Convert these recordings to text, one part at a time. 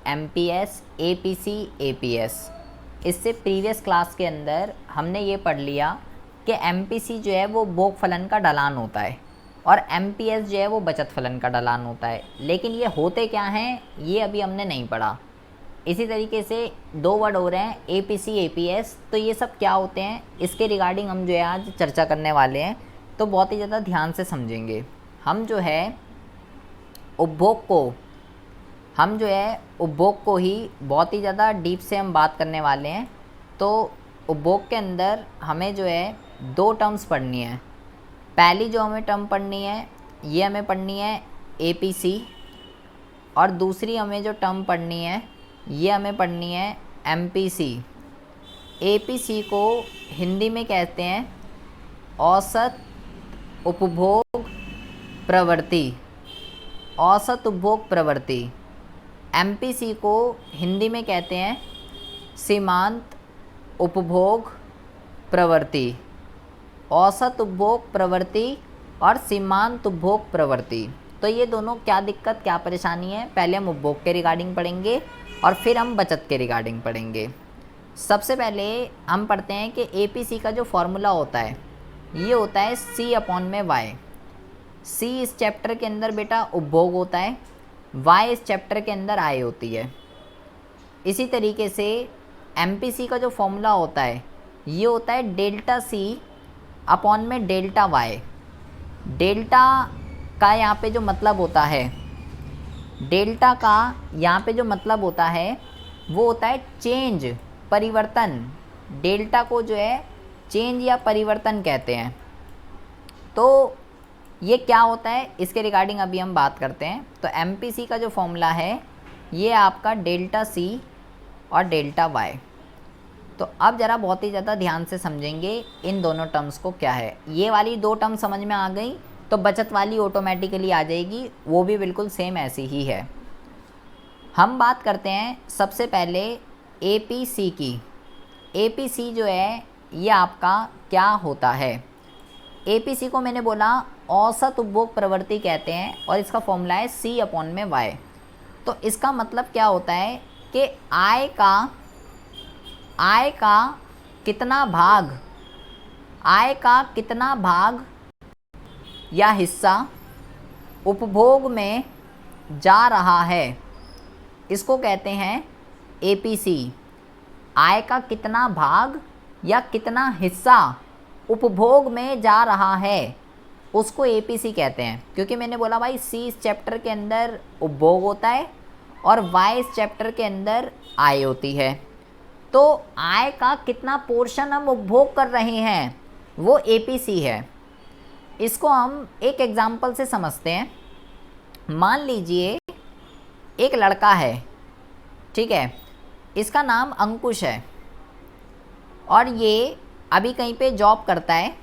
MPS, APC, APS. इससे previous class के अंदर हमने ये पढ़ लिया कि एमपीसी जो है वो भोग फलन का ढलान होता है और एमपीएस जो है वो बचत फलन का ढलान होता है। लेकिन ये होते क्या हैं ये अभी हमने नहीं पढ़ा। इसी तरीके से दो वर्ड हो रहे हैं एपीसी, एपीएस। तो ये सब क्या होते हैं इसके रिगार्डिंग हम जो है आज चर्चा करने वाले हैं। तो बहुत ही ज़्यादा ध्यान से समझेंगे। हम जो है उपभोग को ही बहुत ही ज़्यादा डीप से हम बात करने वाले हैं। तो उपभोग के अंदर हमें जो है दो टर्म्स पढ़नी है। पहली जो हमें टर्म पढ़नी है ये हमें पढ़नी है एपीसी और दूसरी हमें जो टर्म पढ़नी है ये हमें पढ़नी है एमपीसी। एपीसी को हिंदी में कहते हैं औसत उपभोग प्रवृत्ति, औसत उपभोग प्रवृत्ति। एमपीसी को हिंदी में कहते हैं सीमांत उपभोग प्रवृत्ति, औसत उपभोग प्रवृत्ति और सीमांत उपभोग प्रवृत्ति। तो ये दोनों क्या दिक्कत क्या परेशानी है, पहले हम उपभोग के रिगार्डिंग पढ़ेंगे और फिर हम बचत के रिगार्डिंग पढ़ेंगे। सबसे पहले हम पढ़ते हैं कि एपीसी का जो फॉर्मूला होता है ये होता है C/Y। C इस चैप्टर के अंदर बेटा उपभोग होता है, Y इस चैप्टर के अंदर आय होती है। इसी तरीके से एमपीसी का जो फॉर्मूला होता है ये होता है डेल्टा C/में डेल्टा Y। डेल्टा का यहाँ पे जो मतलब होता है, डेल्टा का यहाँ पे जो मतलब होता है वो होता है चेंज, परिवर्तन। डेल्टा को जो है चेंज या परिवर्तन कहते हैं। तो ये क्या होता है इसके रिगार्डिंग अभी हम बात करते हैं। तो एमपीसी का जो फॉर्मूला है ये आपका डेल्टा C और डेल्टा Y। तो अब ज़रा बहुत ही ज़्यादा ध्यान से समझेंगे इन दोनों टर्म्स को क्या है। ये वाली दो टर्म समझ में आ गई तो बचत वाली ऑटोमेटिकली आ जाएगी, वो भी बिल्कुल सेम ऐसी ही है। हम बात करते हैं सबसे पहले एपीसी की। एपीसी जो है ये आपका क्या होता है। एपीसी को मैंने बोला औसत उपभोग प्रवृत्ति कहते हैं और इसका फॉर्मूला है C/Y। तो इसका मतलब क्या होता है कि आय का कितना भाग या हिस्सा उपभोग में जा रहा है, इसको कहते हैं एपीसी। आय का कितना भाग या कितना हिस्सा उपभोग में जा रहा है उसको एपीसी कहते हैं। क्योंकि मैंने बोला भाई C इस चैप्टर के अंदर उपभोग होता है और Y इस चैप्टर के अंदर आय होती है। तो आय का कितना पोर्शन हम उपभोग कर रहे हैं वो एपीसी है। इसको हम एक एग्जाम्पल से समझते हैं। मान लीजिए एक लड़का है, ठीक है, इसका नाम अंकुश है और ये अभी कहीं पे जॉब करता है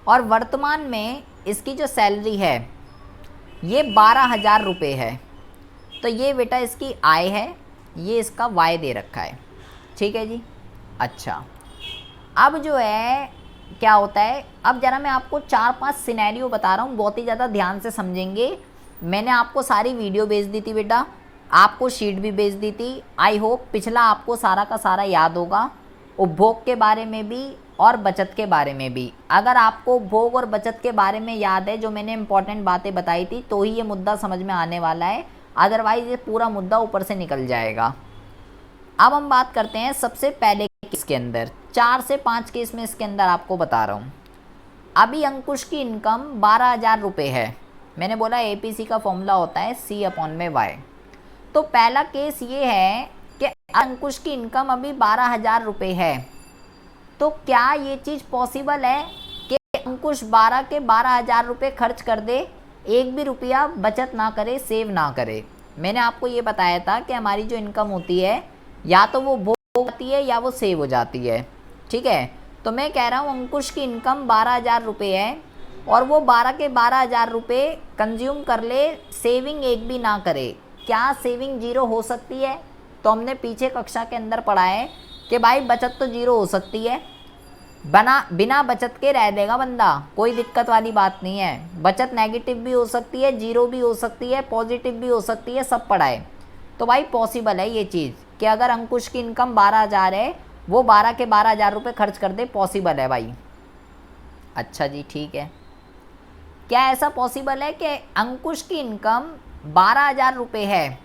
और वर्तमान में इसकी जो सैलरी है ये 12,000 रुपये है। तो ये बेटा इसकी आय है, ये इसका Y दे रखा है, ठीक है जी। अच्छा, अब जो है क्या होता है, अब ज़रा मैं आपको 4-5 सिनेरियो बता रहा हूँ, बहुत ही ज़्यादा ध्यान से समझेंगे। मैंने आपको सारी वीडियो भेज दी थी बेटा, आपको शीट भी भेज दी थी। आई होप पिछला आपको सारा का सारा याद होगा, उपभोग के बारे में भी और बचत के बारे में भी। अगर आपको उपभोग और बचत के बारे में याद है जो मैंने इंपॉर्टेंट बातें बताई थी तो ही ये मुद्दा समझ में आने वाला है, अदरवाइज़ ये पूरा मुद्दा ऊपर से निकल जाएगा। अब हम बात करते हैं सबसे पहले केस के अंदर, 4 से 5 केस में इसके अंदर आपको बता रहा हूँ। अभी अंकुश की इनकम 12,000 रुपये है। मैंने बोला एपीसी का फॉर्मूला होता है C/Y। तो पहला केस ये है कि अंकुश की इनकम अभी 12,000 रुपये है। तो क्या ये चीज़ पॉसिबल है कि अंकुश 12,000 रुपये खर्च कर दे, एक भी रुपया बचत ना करे, सेव ना करे। मैंने आपको ये बताया था कि हमारी जो इनकम होती है या तो वो भोग होती है या वो सेव हो जाती है, ठीक है। तो मैं कह रहा हूँ अंकुश की इनकम 12,000 रुपये है और वो 12,000 रुपये कंज्यूम कर ले, सेविंग एक भी ना करे। क्या सेविंग जीरो हो सकती है? तो हमने पीछे कक्षा के अंदर पढ़ा है कि भाई बचत तो जीरो हो सकती है, बिना बचत के रह देगा बंदा, कोई दिक्कत वाली बात नहीं है। बचत नेगेटिव भी हो सकती है, जीरो भी हो सकती है, पॉजिटिव भी हो सकती है, सब पढ़ा है। तो भाई पॉसिबल है ये चीज़ कि अगर अंकुश की इनकम 12,000 है, वो 12 के 12,000 रुपये खर्च कर दे, पॉसिबल है भाई। अच्छा जी, ठीक है। क्या ऐसा पॉसिबल है कि अंकुश की इनकम 12,000 रुपये है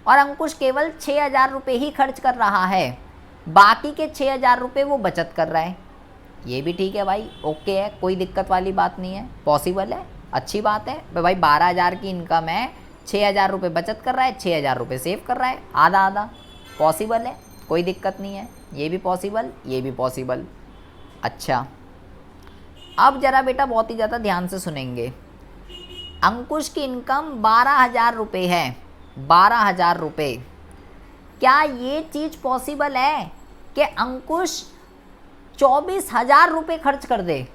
और अंकुश केवल 6,000 रुपये ही खर्च कर रहा है, बाकी के 6,000 रुपये वो बचत कर रहा है? ये भी ठीक है भाई, ओके है, कोई दिक्कत वाली बात नहीं है, पॉसिबल है, अच्छी बात है। भाई 12,000 की इनकम है, 6,000 रुपये बचत कर रहा है, 6,000 रुपये सेव कर रहा है, आधा आधा, पॉसिबल है, कोई दिक्कत नहीं है। ये भी पॉसिबल, ये भी पॉसिबल। अच्छा, अब ज़रा बेटा बहुत ही ज़्यादा ध्यान से सुनेंगे। अंकुश की इनकम 12,000 रुपये है, 12,000 रुपये। क्या ये चीज़ पॉसिबल है कि अंकुश 24,000 रुपये खर्च कर दे?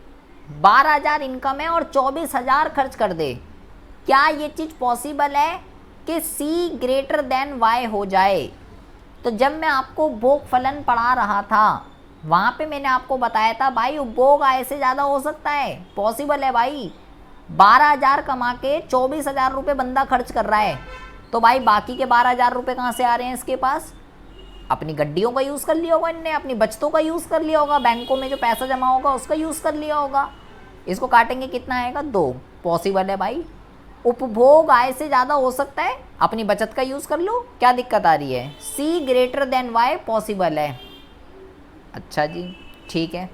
12,000 इनकम है और 24,000 खर्च कर दे। क्या ये चीज़ पॉसिबल है कि C ग्रेटर देन Y हो जाए? तो जब मैं आपको उपभोग फलन पढ़ा रहा था, वहाँ पे मैंने आपको बताया था भाई उपभोग आय से ज़्यादा हो सकता है, पॉसिबल है भाई। 12,000 कमा के 24,000 रुपये बंदा खर्च कर रहा है, तो भाई बाकी के 12,000 रुपये कहाँ से आ रहे हैं इसके पास? अपनी गड्डियों का यूज़ कर लिया होगा इनने, अपनी बचतों का यूज़ कर लिया होगा, बैंकों में जो पैसा जमा होगा उसका यूज़ कर लिया होगा। इसको काटेंगे कितना आएगा? 2। पॉसिबल है भाई, उपभोग आय से ज़्यादा हो सकता है, अपनी बचत का यूज़ कर लो, क्या दिक्कत आ रही है? C greater than Y possible है। अच्छा जी, ठीक है।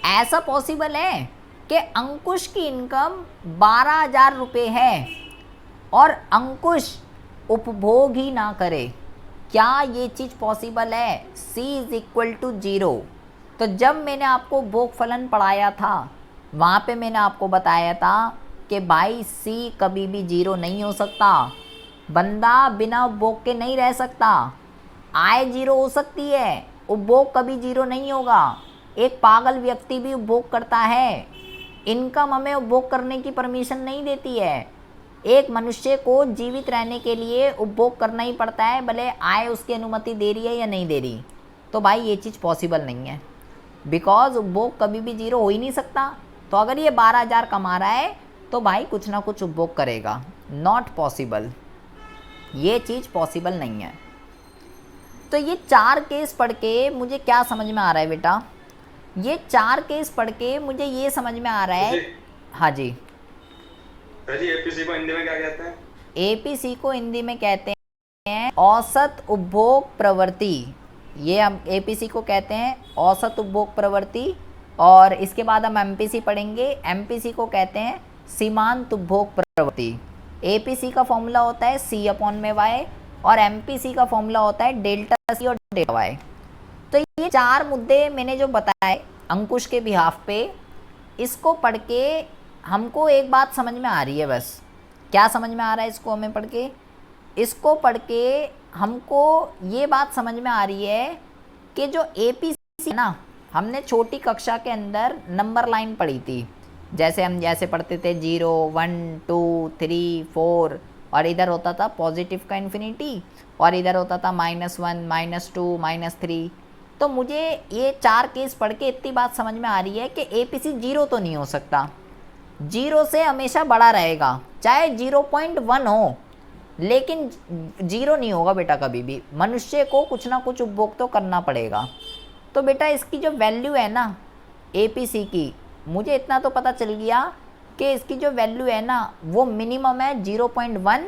ऐसा पॉसिबल है कि अंकुश की इनकम 12,000 रुपये है और अंकुश उपभोग ही ना करे, क्या ये चीज़ पॉसिबल है? C = 0। तो जब मैंने आपको उपभोग फलन पढ़ाया था, वहाँ पे मैंने आपको बताया था कि भाई C कभी भी 0 नहीं हो सकता, बंदा बिना उपभोग के नहीं रह सकता। आय 0 हो सकती है, उपभोग कभी 0 नहीं होगा। एक पागल व्यक्ति भी उपभोग करता है, इनकम हमें उपभोग करने की परमिशन नहीं देती है। एक मनुष्य को जीवित रहने के लिए उपभोग करना ही पड़ता है, भले आय उसकी अनुमति दे रही है या नहीं दे रही। तो भाई ये चीज़ पॉसिबल नहीं है, बिकॉज उपभोग कभी भी 0 हो ही नहीं सकता। तो अगर ये 12,000 कमा रहा है तो भाई कुछ ना कुछ उपभोग करेगा, नॉट पॉसिबल, ये चीज़ पॉसिबल नहीं है। तो ये 4 केस पढ़ के मुझे क्या समझ में आ रहा है बेटा? ये 4 केस पढ़ के मुझे ये समझ में आ रहा है। हाँ जी एपीसी को हिंदी में क्या कहते हैं? एपीसी को हिंदी में कहते हैं औसत उपभोग प्रवृत्ति। ये हम एपीसी को कहते हैं औसत उपभोग प्रवृत्ति। और इसके बाद हम एमपीसी पढ़ेंगे, एमपीसी को कहते हैं सीमांत उपभोग प्रवृत्ति। एपीसी का फॉर्मूला होता है C/Y और एमपीसी का फॉर्मूला होता है ΔC और ΔY। तो ये 4 मुद्दे मैंने जो बताए अंकुश के बिहाफ पे, इसको पढ़ के हमको एक बात समझ में आ रही है। बस क्या समझ में आ रहा है इसको हमें पढ़ के? इसको पढ़ के हमको ये बात समझ में आ रही है कि जो एपीसी ना, हमने छोटी कक्षा के अंदर नंबर लाइन पढ़ी थी, जैसे हम जैसे पढ़ते थे 0, 1, 2, 3, 4, और इधर होता था पॉजिटिव का इन्फिनिटी और इधर होता था -1, -2, -3। तो मुझे ये 4 केस पढ़ के इतनी बात समझ में आ रही है कि एपीसी 0 तो नहीं हो सकता, 0 से हमेशा बड़ा रहेगा, चाहे 0.1 हो, लेकिन 0 नहीं होगा बेटा कभी भी। मनुष्य को कुछ ना कुछ उपभोग तो करना पड़ेगा। तो बेटा इसकी जो वैल्यू है ना एपीसी की, मुझे इतना तो पता चल गया कि इसकी जो वैल्यू है ना वो मिनिमम है 0.1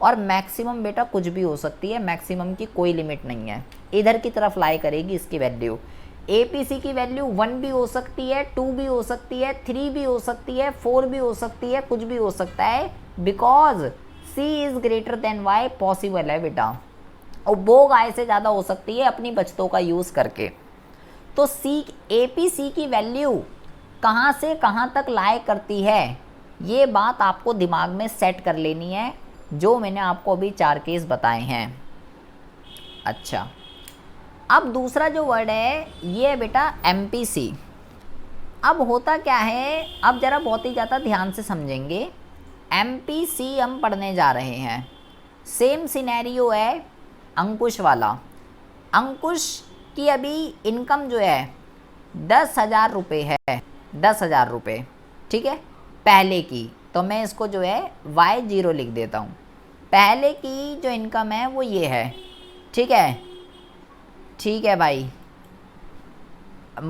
और मैक्सिमम बेटा कुछ भी हो सकती है, मैक्सिमम की कोई लिमिट नहीं है, इधर की तरफ लाई करेगी इसकी वैल्यू। एपीसी की वैल्यू 1 भी हो सकती है, 2 भी हो सकती है, 3 भी हो सकती है, 4 भी हो सकती है, कुछ भी हो सकता है, बिकॉज C > Y पॉसिबल है बेटा। उपभोग आय से ज़्यादा हो सकती है अपनी बचतों का यूज़ करके। तो एपीसी की वैल्यू कहाँ से कहाँ तक लाए करती है, ये बात आपको दिमाग में सेट कर लेनी है, जो मैंने आपको अभी 4 केस बताए हैं। अच्छा, अब दूसरा जो वर्ड है ये है बेटा एमपीसी। अब होता क्या है, अब ज़रा बहुत ही ज़्यादा ध्यान से समझेंगे। एमपीसी हम पढ़ने जा रहे हैं, सेम सिनेरियो है अंकुश वाला। अंकुश की अभी इनकम जो है 10,000 रुपये है, 10,000 रुपये, ठीक है, पहले की। तो मैं इसको जो है Y0 लिख देता हूँ, पहले की जो इनकम है वो ये है, ठीक है, ठीक है भाई,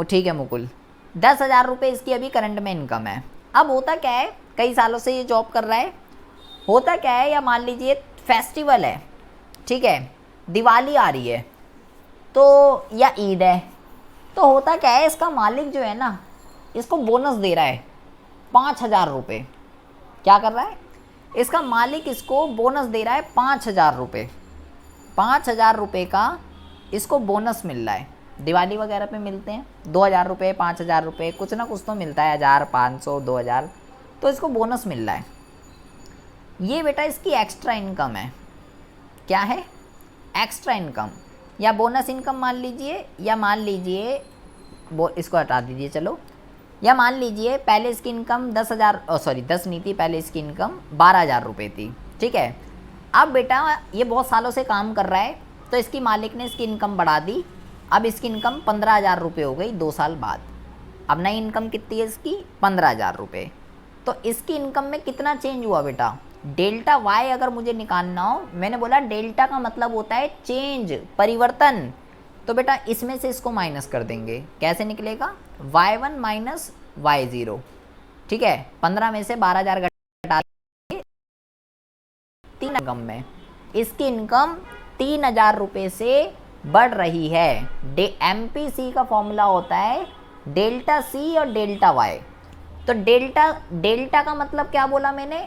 ठीक है मुकुल, 10,000 रुपये इसकी अभी करंट में इनकम है। अब होता क्या है, कई सालों से ये जॉब कर रहा है, होता क्या है, या मान लीजिए फेस्टिवल है, ठीक है, दिवाली आ रही है तो, या ईद है, तो होता क्या है, इसका मालिक जो है ना, इसको बोनस दे रहा है 5,000 रुपये। क्या कर रहा है, इसका मालिक इसको बोनस दे रहा है 5,000 रुपये। 5,000 रुपये का इसको बोनस मिल रहा है। दिवाली वगैरह पे मिलते हैं 2,000 रुपये, 5,000 रुपये, कुछ ना कुछ तो मिलता है, 1,000, 500, 2,000, तो इसको बोनस मिल रहा है। ये बेटा इसकी एक्स्ट्रा इनकम है। क्या है, एक्स्ट्रा इनकम या बोनस इनकम मान लीजिए, या मान लीजिए वो इसको हटा दीजिए चलो, या मान लीजिए पहले इसकी इनकम 10,000, सॉरी 10 नहीं थी, पहले इसकी इनकम 12,000 रुपये थी, ठीक है। अब बेटा ये बहुत सालों से काम कर रहा है, तो इसकी मालिक ने इसकी इनकम बढ़ा दी, अब इसकी इनकम 15,000 रुपये हो गई 2 साल बाद। अब नई इनकम कितनी है इसकी, 15,000 रुपये। तो इसकी इनकम में कितना चेंज हुआ बेटा, डेल्टा वाई अगर मुझे निकालना हो, मैंने बोला डेल्टा का मतलब होता है चेंज, परिवर्तन, तो बेटा इसमें से इसको माइनस कर देंगे। कैसे निकलेगा, y1 माइनस y0, ठीक है। 15 में से 12,000 घटा 3 इनकम में, इसकी इनकम 3,000 रुपये से बढ़ रही है। MPC का फॉर्मूला होता है डेल्टा सी और डेल्टा वाई। तो डेल्टा का मतलब क्या बोला मैंने,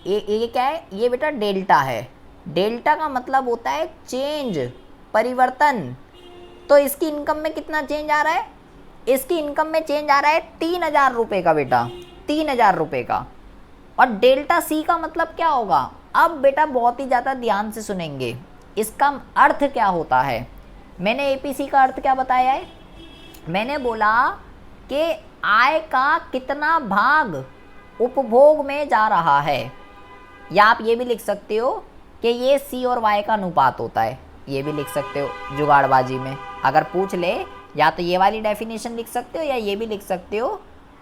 ये क्या है, ये बेटा डेल्टा है। डेल्टा का मतलब होता है चेंज, परिवर्तन। तो इसकी इनकम में कितना चेंज आ रहा है, इसकी इनकम में चेंज आ रहा है 3,000 रुपये का बेटा, 3,000 रुपये का। और डेल्टा सी का मतलब क्या होगा, अब बेटा बहुत ही ज़्यादा ध्यान से सुनेंगे, इसका अर्थ क्या होता है। मैंने एपीसी का अर्थ क्या बताया है, मैंने बोला कि आय का कितना भाग उपभोग में जा रहा है, या आप ये भी लिख सकते हो कि ये सी और वाई का अनुपात होता है, ये भी लिख सकते हो जुगाड़बाजी में। अगर पूछ ले, या तो ये वाली डेफिनेशन लिख सकते हो, या ये भी लिख सकते हो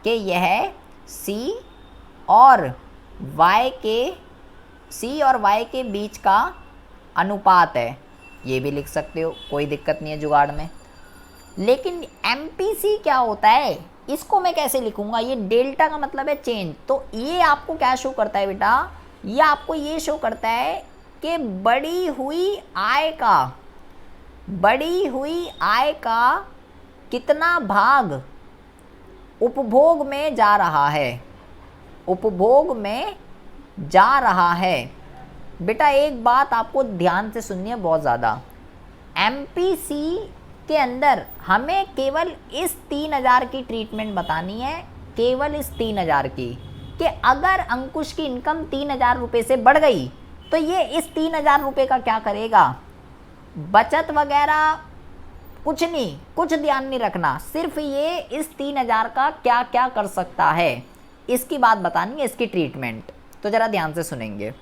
कि यह सी और वाई के बीच का अनुपात है, ये भी लिख सकते हो, कोई दिक्कत नहीं है जुगाड़ में। लेकिन एमपीसी क्या होता है, इसको मैं कैसे लिखूंगा, ये डेल्टा का मतलब है चेंज। तो ये आपको क्या शो करता है बेटा, ये आपको ये शो करता है कि बढ़ी हुई आय का कितना भाग उपभोग में जा रहा है, उपभोग में जा रहा है। बेटा एक बात आपको ध्यान से सुननी है बहुत ज़्यादा, एमपीसी के अंदर हमें केवल इस 3,000 की ट्रीटमेंट बतानी है, केवल इस 3,000 की, कि अगर अंकुश की इनकम 3,000 रुपये से बढ़ गई तो ये इस 3,000 रुपये का क्या करेगा, बचत वगैरह कुछ नहीं, कुछ ध्यान नहीं रखना, सिर्फ ये इस 3,000 का क्या क्या कर सकता है, इसकी बात बतानी है, इसकी ट्रीटमेंट। तो ज़रा ध्यान से सुनेंगे।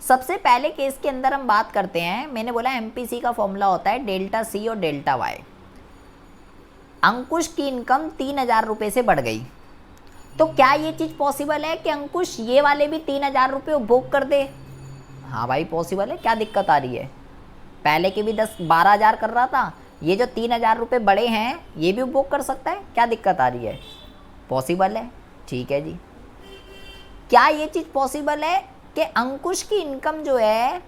सबसे पहले केस के अंदर हम बात करते हैं, मैंने बोला एमपीसी का फॉर्मूला होता है डेल्टा सी और डेल्टा वाई। अंकुश की इनकम 3,000 रुपये से बढ़ गई, तो क्या ये चीज़ पॉसिबल है कि अंकुश ये वाले भी 3,000 रुपये उपभोग कर दे। हाँ भाई पॉसिबल है, क्या दिक्कत आ रही है, पहले के भी 12,000 कर रहा था, ये जो 3,000 रुपये बड़े हैं ये भी उपभोग कर सकता है, क्या दिक्कत आ रही है, पॉसिबल है, ठीक है जी। क्या ये चीज़ पॉसिबल है कि अंकुश की इनकम जो है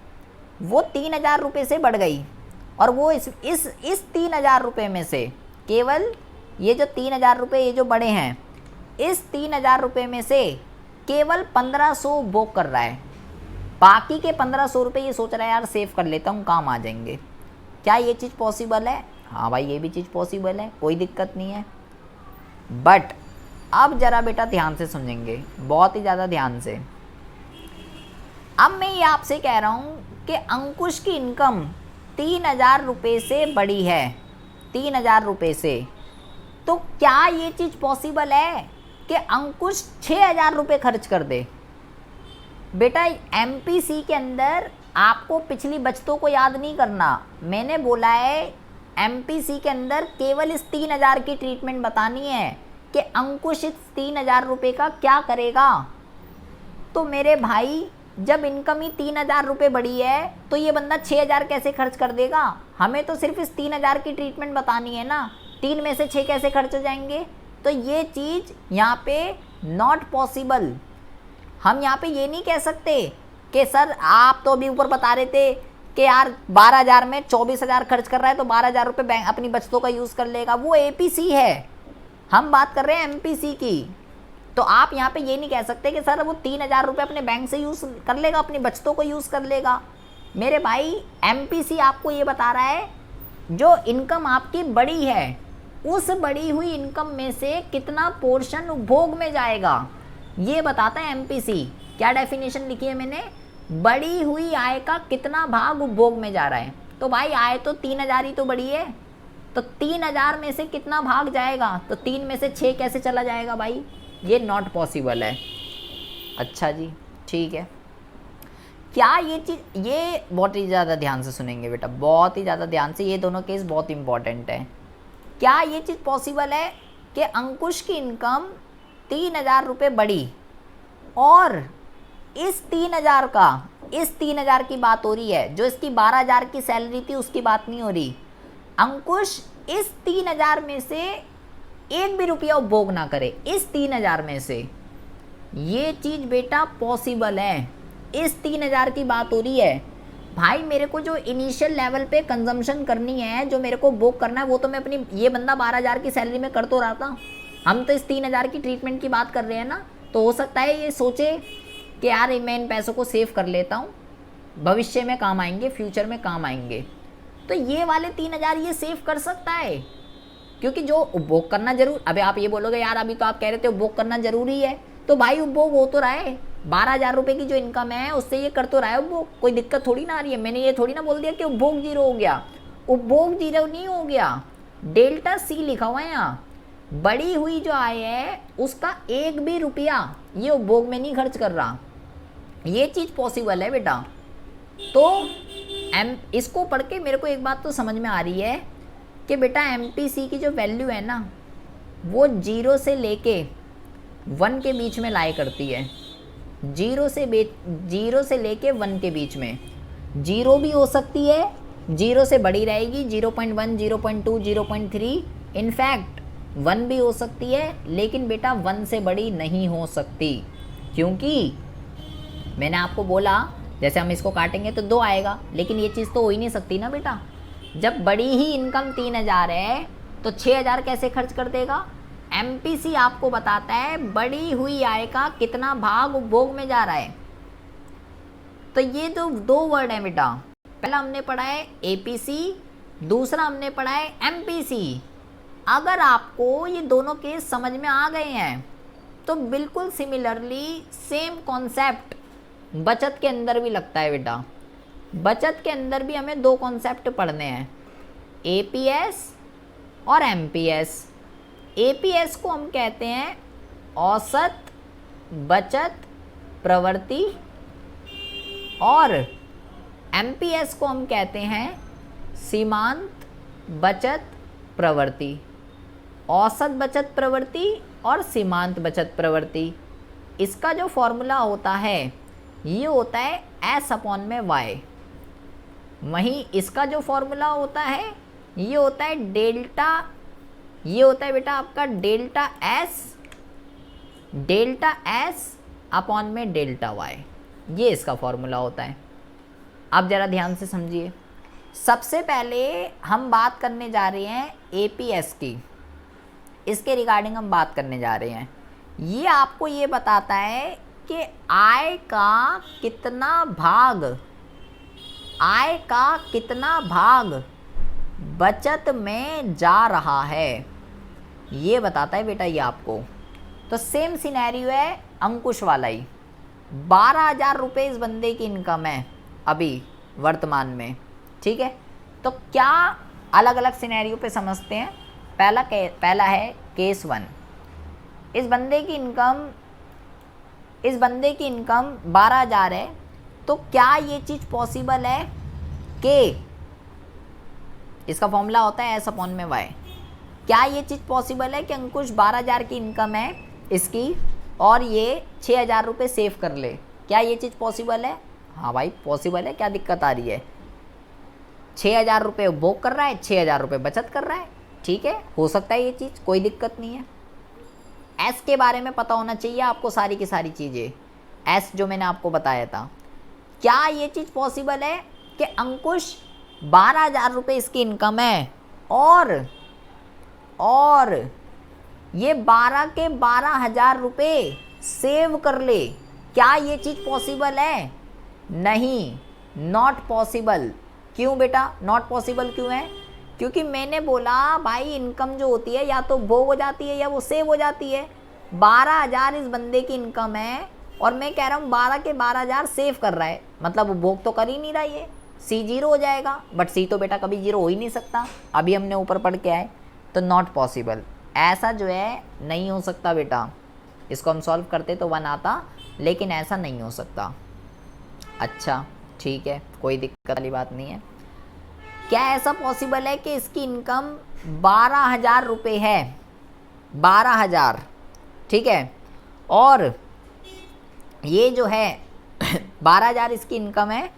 वो 3,000 रुपये से बढ़ गई, और वो इस 3,000 रुपये में से केवल ये जो 3,000 रुपये ये जो बड़े हैं, इस 3,000 रुपये में से केवल 1,500 उपभोग कर रहा है, बाकी के 1,500 रुपये ये सोच रहा है यार सेव कर लेता हूँ, काम आ जाएंगे। क्या ये चीज़ पॉसिबल है, हाँ भाई ये भी चीज़ पॉसिबल है, कोई दिक्कत नहीं है। बट अब ज़रा बेटा ध्यान से सुनेंगे, बहुत ही ज़्यादा ध्यान से। अब मैं ये आपसे कह रहा हूँ कि अंकुश की इनकम 3,000 रुपये से बड़ी है, 3,000 रुपये से, तो क्या ये चीज़ पॉसिबल है कि अंकुश 6,000 रुपये खर्च कर दे। बेटा एमपीसी के अंदर आपको पिछली बचतों को याद नहीं करना, मैंने बोला है एमपीसी के अंदर केवल इस 3,000 की ट्रीटमेंट बतानी है कि अंकुश इस 3,000 रुपये का क्या करेगा। तो मेरे भाई जब इनकम ही 3,000 रुपये बढ़ी है तो ये बंदा 6,000 कैसे खर्च कर देगा? हमें तो सिर्फ इस 3,000 की ट्रीटमेंट बतानी है ना, 3 में से 6 कैसे खर्च हो जाएंगे? तो ये चीज़ यहाँ पे नॉट पॉसिबल। हम यहाँ पे ये नहीं कह सकते कि सर आप तो अभी ऊपर बता रहे थे कि यार 12,000 में 24,000 खर्च कर रहा है तो 12,000 रुपये बैंक अपनी बचतों का यूज़ कर लेगा, वो एपीसी है। हम बात कर रहे हैं एमपीसी की। तो आप यहाँ पे ये नहीं कह सकते कि सर वो 3,000 रुपये अपने बैंक से यूज़ कर लेगा, अपनी बचतों को यूज़ कर लेगा। मेरे भाई एमपीसी आपको ये बता रहा है जो इनकम आपकी बड़ी है, उस बड़ी हुई इनकम में से कितना पोर्शन उपभोग में जाएगा, ये बताता है एमपीसी। क्या डेफिनेशन लिखी है मैंने? बढ़ी हुई आय का कितना भाग उपभोग में जा रहा है। तो भाई आय तो 3,000 ही तो बढ़ी है, तो 3,000 में से कितना भाग जाएगा? तो 3 में से 6 कैसे चला जाएगा भाई? ये नॉट पॉसिबल है। अच्छा जी, ठीक है। क्या ये चीज़, ये बहुत ही ज़्यादा ध्यान से सुनेंगे बेटा, बहुत ही ज़्यादा ध्यान से, ये दोनों केस बहुत इंपॉर्टेंट है। क्या ये चीज़ पॉसिबल है कि अंकुश की इनकम 3,000 रुपये बढ़ी और इस 3,000 की बात हो रही है, जो इसकी 12,000 की सैलरी थी उसकी बात नहीं हो रही। अंकुश इस 3,000 में से एक भी रुपया उपभोग ना करे, इस 3,000 में से। ये चीज़ बेटा पॉसिबल है, इस 3,000 की बात हो रही है। भाई मेरे को जो इनिशियल लेवल पे कंजम्पशन करनी है, जो मेरे को उपभोग करना है, वो तो मैं अपनी, ये बंदा 12,000 की सैलरी में कर तो रहा था। हम तो इस 3,000 की ट्रीटमेंट की बात कर रहे हैं ना। तो हो सकता है ये सोचे कि यार मैं इन पैसों को सेव कर लेता हूँ, भविष्य में काम आएंगे, फ्यूचर में काम आएंगे। तो ये वाले 3,000 ये सेव कर सकता है, क्योंकि जो उपभोग करना जरूर, अभी आप ये बोलोगे यार अभी तो आप कह रहे थे उपभोग करना जरूरी है, तो भाई उपभोग हो तो रहा है। 12,000 रुपये की जो इनकम है उससे ये कर तो रहा है उपभोग, कोई दिक्कत थोड़ी ना आ रही है। मैंने ये थोड़ी ना बोल दिया कि उपभोग जीरो हो गया, उपभोग जीरो नहीं हो गया, डेल्टा सी लिखा हुआ है यहाँ। बढ़ी हुई जो आय है उसका एक भी रुपया ये उपभोग में नहीं खर्च कर रहा, ये चीज़ पॉसिबल है बेटा। तो इसको पढ़ के मेरे को एक बात तो समझ में आ रही है कि बेटा एमपीसी की जो वैल्यू है ना, वो 0 से लेके 1 के बीच में लाई करती है। 0 से लेके 1 के बीच में। 0 भी हो सकती है, 0 से बड़ी रहेगी, 0.1, 0.2, 0.3, इनफैक्ट 1 भी हो सकती है, लेकिन बेटा 1 से बड़ी नहीं हो सकती, क्योंकि मैंने आपको बोला जैसे हम इसको काटेंगे तो 2 आएगा, लेकिन ये चीज़ तो हो ही नहीं सकती ना बेटा। जब बड़ी ही इनकम 3,000 है तो 6,000 कैसे खर्च कर देगा? एमपीसी आपको बताता है बढ़ी हुई आय का कितना भाग उपभोग में जा रहा है। तो ये तो 2 वर्ड है बेटा, पहला हमने पढ़ा है एपीसी, दूसरा हमने पढ़ा है एमपीसी। अगर आपको ये दोनों केस समझ में आ गए हैं तो बिल्कुल सिमिलरली सेम कॉन्सेप्ट बचत के अंदर भी लगता है बेटा। बचत के अंदर भी हमें 2 कॉन्सेप्ट पढ़ने हैं, एपीएस और एमपीएस। एपीएस को हम कहते हैं औसत बचत प्रवृत्ति और एमपीएस को हम कहते हैं सीमांत बचत प्रवृत्ति। औसत बचत प्रवृत्ति और सीमांत बचत प्रवृत्ति, इसका जो फॉर्मूला होता है ये होता है S/Y। वहीं इसका जो फॉर्मूला होता है ये होता है डेल्टा, ये होता है बेटा आपका डेल्टा S अपॉन में डेल्टा Y, ये इसका फॉर्मूला होता है। अब ज़रा ध्यान से समझिए। सबसे पहले हम बात करने जा रहे हैं एपीएस की, इसके रिगार्डिंग हम बात करने जा रहे हैं। ये आपको ये बताता है कि आय का कितना भाग बचत में जा रहा है, ये बताता है बेटा ये आपको। तो सेम सिनेरियो है अंकुश वाला ही। 12,000 रुपये इस बंदे की इनकम है अभी वर्तमान में, ठीक है। तो क्या अलग अलग सिनेरियो पे समझते हैं। पहला है केस 1। इस बंदे की इनकम 12,000 है, तो क्या ये चीज़ पॉसिबल है कि इसका फॉर्मूला होता है S/Y। क्या ये चीज़ पॉसिबल है कि अंकुश 12,000 की इनकम है इसकी और ये 6,000 रुपये सेव कर ले? क्या ये चीज़ पॉसिबल है? हाँ भाई पॉसिबल है, क्या दिक्कत आ रही है? 6,000 रुपये उपभोग कर रहा है, 6,000 रुपये बचत कर रहा है, ठीक है, हो सकता है ये चीज़, कोई दिक्कत नहीं है। एस के बारे में पता होना चाहिए आपको सारी की सारी चीज़ें, एस जो मैंने आपको बताया था। क्या ये चीज़ पॉसिबल है कि अंकुश 12,000 रुपये इसकी इनकम है और ये 12 के 12,000 रुपये सेव कर ले? क्या ये चीज़ पॉसिबल है? नहीं, नॉट पॉसिबल। क्यों बेटा नॉट पॉसिबल क्यों है? क्योंकि मैंने बोला भाई इनकम जो होती है या तो भोग हो जाती है या वो सेव हो जाती है। 12,000 इस बंदे की इनकम है और मैं कह रहा हूँ 12 के 12,000 सेव कर रहा है, मतलब वो भोग तो कर ही नहीं रहा, ये सी जीरो हो जाएगा। बट सी तो बेटा कभी जीरो हो ही नहीं सकता, अभी हमने ऊपर पढ़ के आए, तो नॉट पॉसिबल। ऐसा जो है नहीं हो सकता बेटा। इसको हम सॉल्व करते तो 1 आता, लेकिन ऐसा नहीं हो सकता। अच्छा ठीक है, कोई दिक्कत वाली बात नहीं है। क्या ऐसा पॉसिबल है कि इसकी इनकम 12,000 रुपये है, 12,000, ठीक है, और ये जो है 12,000 इसकी इनकम है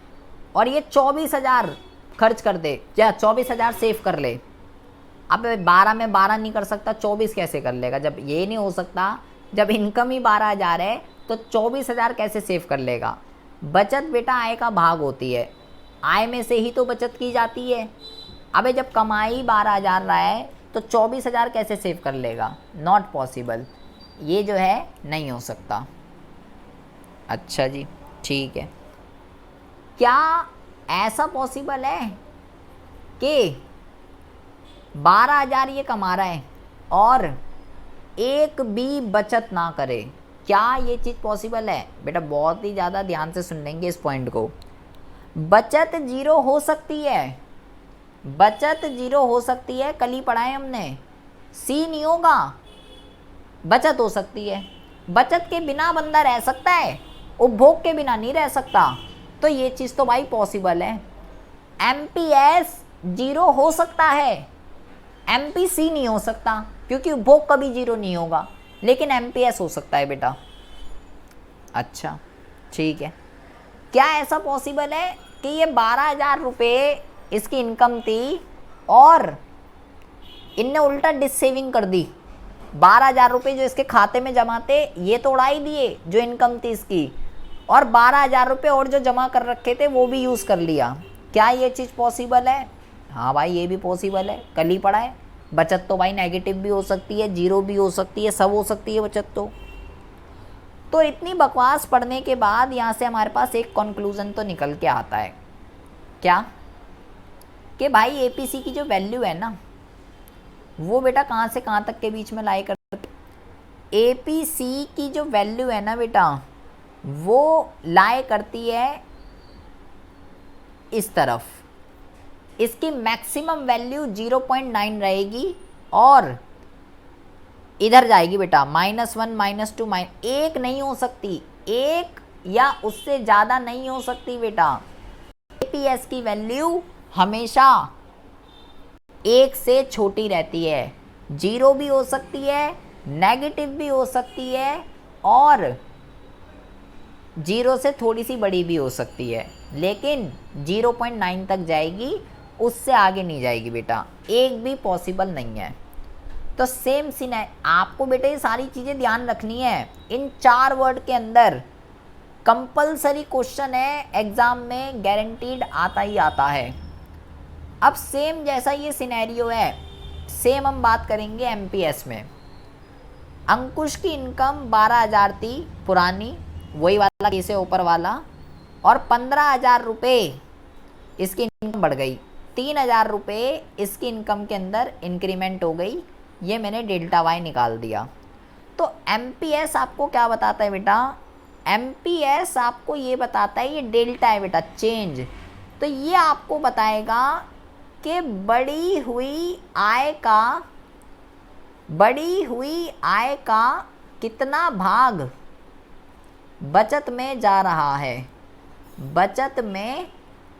और ये 24,000 खर्च कर दे या 24,000 सेव कर ले? अब 12 में 12 नहीं कर सकता, 24 कैसे कर लेगा? जब ये नहीं हो सकता, जब इनकम ही 12,000 है तो 24,000 कैसे सेव कर लेगा? बचत बेटा आय का भाग होती है, आय में से ही तो बचत की जाती है। अबे जब कमाई 12,000 रहा है तो 24,000 कैसे सेव कर लेगा? नॉट पॉसिबल, ये जो है नहीं हो सकता। अच्छा जी ठीक है। क्या ऐसा पॉसिबल है कि 12,000 ये कमा रहा है और एक भी बचत ना करे? क्या ये चीज़ पॉसिबल है? बेटा बहुत ही ज़्यादा ध्यान से सुन लेंगे इस पॉइंट को। बचत जीरो हो सकती है, बचत जीरो हो सकती है, कल ही पढ़ाए हमने। सी नहीं होगा, बचत हो सकती है। बचत के बिना बंदा रह सकता है, उपभोग के बिना नहीं रह सकता, तो ये चीज़ तो भाई पॉसिबल है। एमपीएस जीरो हो सकता है, एमपीसी नहीं हो सकता क्योंकि उपभोग कभी जीरो नहीं होगा, लेकिन एमपीएस हो सकता है बेटा। अच्छा ठीक है। क्या ऐसा पॉसिबल है कि ये 12,000 रुपये इसकी इनकम थी और इनने उल्टा डिसेविंग कर दी? 12,000 रुपये जो इसके खाते में जमा थे ये तो उड़ा ही दिए जो इनकम थी इसकी, और 12,000 रुपये और जो जमा कर रखे थे वो भी यूज़ कर लिया। क्या ये चीज़ पॉसिबल है? हाँ भाई ये भी पॉसिबल है, कल ही पढ़ा है। बचत तो भाई नेगेटिव भी हो सकती है, जीरो भी हो सकती है, सब हो सकती है बचत तो इतनी बकवास पढ़ने के बाद यहाँ से हमारे पास एक कंक्लूज़न तो निकल के आता है। क्या? कि भाई एपीसी की जो वैल्यू है ना वो बेटा कहाँ से कहाँ तक के बीच में लाई करती? एपीसी की जो वैल्यू है ना बेटा वो लाई करती है इस तरफ, इसकी मैक्सिमम वैल्यू 0.9 रहेगी और इधर जाएगी बेटा -1 -2 1 नहीं हो सकती, 1 या उससे ज़्यादा नहीं हो सकती बेटा। एपीएस की वैल्यू हमेशा 1 से छोटी रहती है, 0 भी हो सकती है, नेगेटिव भी हो सकती है और 0 से थोड़ी सी बड़ी भी हो सकती है, लेकिन 0.9 तक जाएगी, उससे आगे नहीं जाएगी बेटा, एक भी पॉसिबल नहीं है। तो सेम सीन है, आपको बेटा ये सारी चीज़ें ध्यान रखनी है। इन 4 वर्ड के अंदर कंपलसरी क्वेश्चन है, एग्ज़ाम में गारंटीड आता ही आता है। अब सेम जैसा ये सिनेरियो है, सेम हम बात करेंगे एमपीएस में। अंकुश की इनकम 12,000 थी पुरानी, वही वाला केस है ऊपर वाला, और 15,000 रुपये इसकी इनकम बढ़ गई, 3,000 रुपये इसकी इनकम के अंदर इंक्रीमेंट हो गई, ये मैंने डेल्टा वाई निकाल दिया। तो एमपीएस आपको क्या बताता है बेटा? एमपीएस आपको ये बताता है, ये डेल्टा है बेटा, चेंज। तो ये आपको बताएगा कि बढ़ी हुई आय का कितना भाग बचत में जा रहा है, बचत में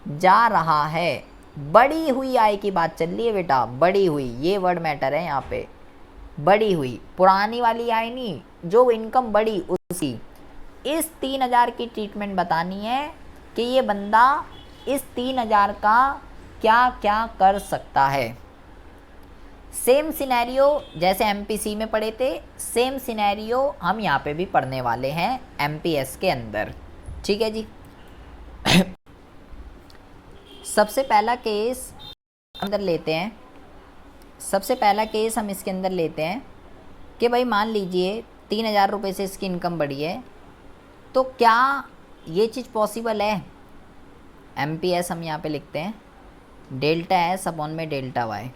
जा रहा है। बढ़ी हुई आय की बात चल रही है बेटा, बढ़ी हुई, ये वर्ड मैटर है यहाँ पे, बढ़ी हुई, पुरानी वाली आय नहीं, जो इनकम बढ़ी उसकी। इस 3000 की ट्रीटमेंट बतानी है कि ये बंदा इस 3000 का क्या क्या कर सकता है। सेम सिनेरियो जैसे एमपीसी में पढ़े थे, सेम सिनेरियो हम यहाँ पे भी पढ़ने वाले हैं एमपीएस के अंदर। ठीक है जी। सबसे पहला केस अंदर लेते हैं, सबसे पहला केस हम इसके अंदर लेते हैं कि भाई मान लीजिए 3000 रुपये से इसकी इनकम बढ़ी है, तो क्या ये चीज़ पॉसिबल है। एमपीएस हम यहाँ पे लिखते हैं डेल्टा एस अपॉन में डेल्टा वाई।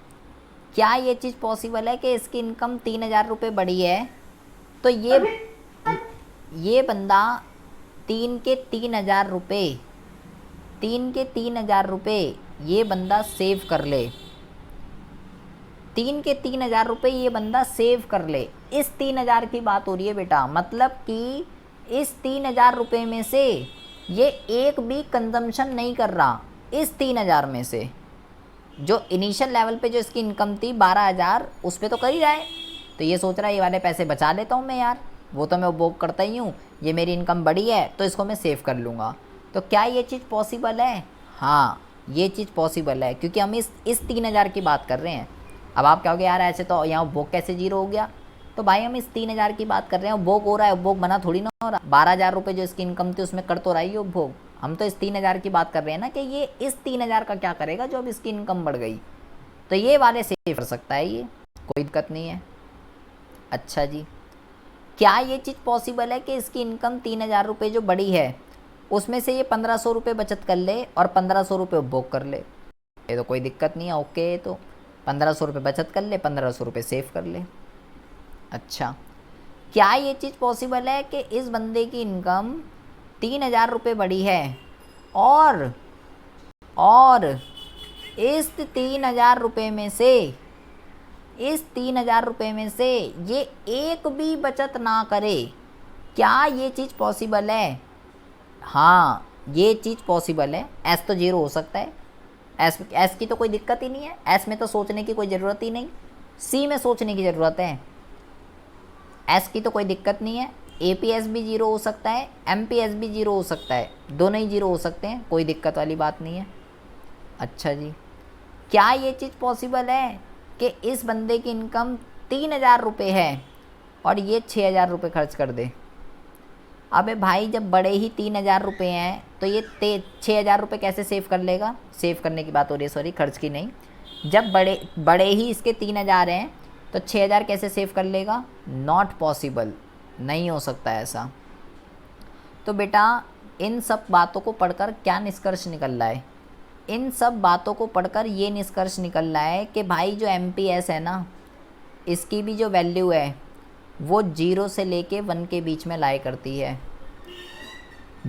क्या ये चीज़ पॉसिबल है कि इसकी इनकम 3000 रुपये बढ़ी है, तो ये बंदा 3 के 3000 रुपये, 3 के 3000 रुपये ये बंदा सेव कर ले, 3 के 3000 रुपये ये बंदा सेव कर ले। इस 3000 की बात हो रही है बेटा, मतलब कि इस 3000 रुपये में से ये एक भी कंजम्पशन नहीं कर रहा। इस 3000 में से जो इनिशियल लेवल पे जो इसकी इनकम थी 12000, उस पर तो कर ही रहा है, तो ये सोच रहा है ये वाले पैसे बचा लेता हूँ मैं यार, वो तो मैं उपभोग करता ही हूँ, ये मेरी इनकम बढ़ी है तो इसको मैं सेव कर लूँगा। तो क्या ये चीज़ पॉसिबल है। हाँ ये चीज़ पॉसिबल है, क्योंकि हम इस 3000 की बात कर रहे हैं। अब आप कहोगे यार ऐसे तो यहाँ उपभोग कैसे जीरो हो गया, तो भाई हम इस 3000 की बात कर रहे हैं, उपभोग हो रहा है, उपभोग बना थोड़ी ना हो रहा। 12000 रुपये जो इसकी इनकम थी उसमें कर तो रहा है उपभोग। हम तो इस 3000 की बात कर रहे हैं ना कि ये इस 3000 का क्या करेगा जो अब इसकी इनकम बढ़ गई, तो ये वाले सेव कर सकता है, ये कोई दिक्कत नहीं है। अच्छा जी, क्या ये चीज़ पॉसिबल है कि इसकी इनकम 3000 रुपये जो बढ़ी है उसमें से ये 1500 रुपये बचत कर ले और 1500 रुपये उपभोग कर ले। ये तो कोई दिक्कत नहीं है, ओके। तो 1500 रुपये बचत कर ले, 1500 रुपये सेव कर ले। अच्छा, क्या ये चीज़ पॉसिबल है कि इस बंदे की इनकम 3000 रुपये बढ़ी है और इस 3000 रुपये में से, इस 3000 रुपये में से ये एक भी बचत ना करे। क्या ये चीज़ पॉसिबल है। हाँ ये चीज़ पॉसिबल है। एस तो जीरो हो सकता है, एस की तो कोई दिक्कत ही नहीं है, एस में तो सोचने की कोई ज़रूरत ही नहीं, सी में सोचने की ज़रूरत है। एस की तो कोई दिक्कत नहीं है, एपीएस भी जीरो हो सकता है, एमपीएस भी जीरो हो सकता है, दोनों ही जीरो हो सकते हैं, कोई दिक्कत वाली बात नहीं है। अच्छा जी, क्या ये चीज़ पॉसिबल है कि इस बंदे की इनकम 3000 रुपये है और ये 6000 रुपये खर्च कर दे। अबे भाई जब बड़े ही 3000 रुपये हैं तो ये 6000 रुपये कैसे सेव कर लेगा। सेव करने की बात हो रही है, सॉरी, खर्च की नहीं। जब बड़े ही इसके 3000 हैं तो 6000 कैसे सेव कर लेगा। नॉट पॉसिबल, नहीं हो सकता ऐसा। तो बेटा इन सब बातों को पढ़कर क्या निष्कर्ष निकल रहा है। इन सब बातों को पढ़कर ये निष्कर्ष निकल रहा है कि भाई जो एमपीएस है ना, इसकी भी जो वैल्यू है वो 0 से लेके 1 के बीच में लाई करती है।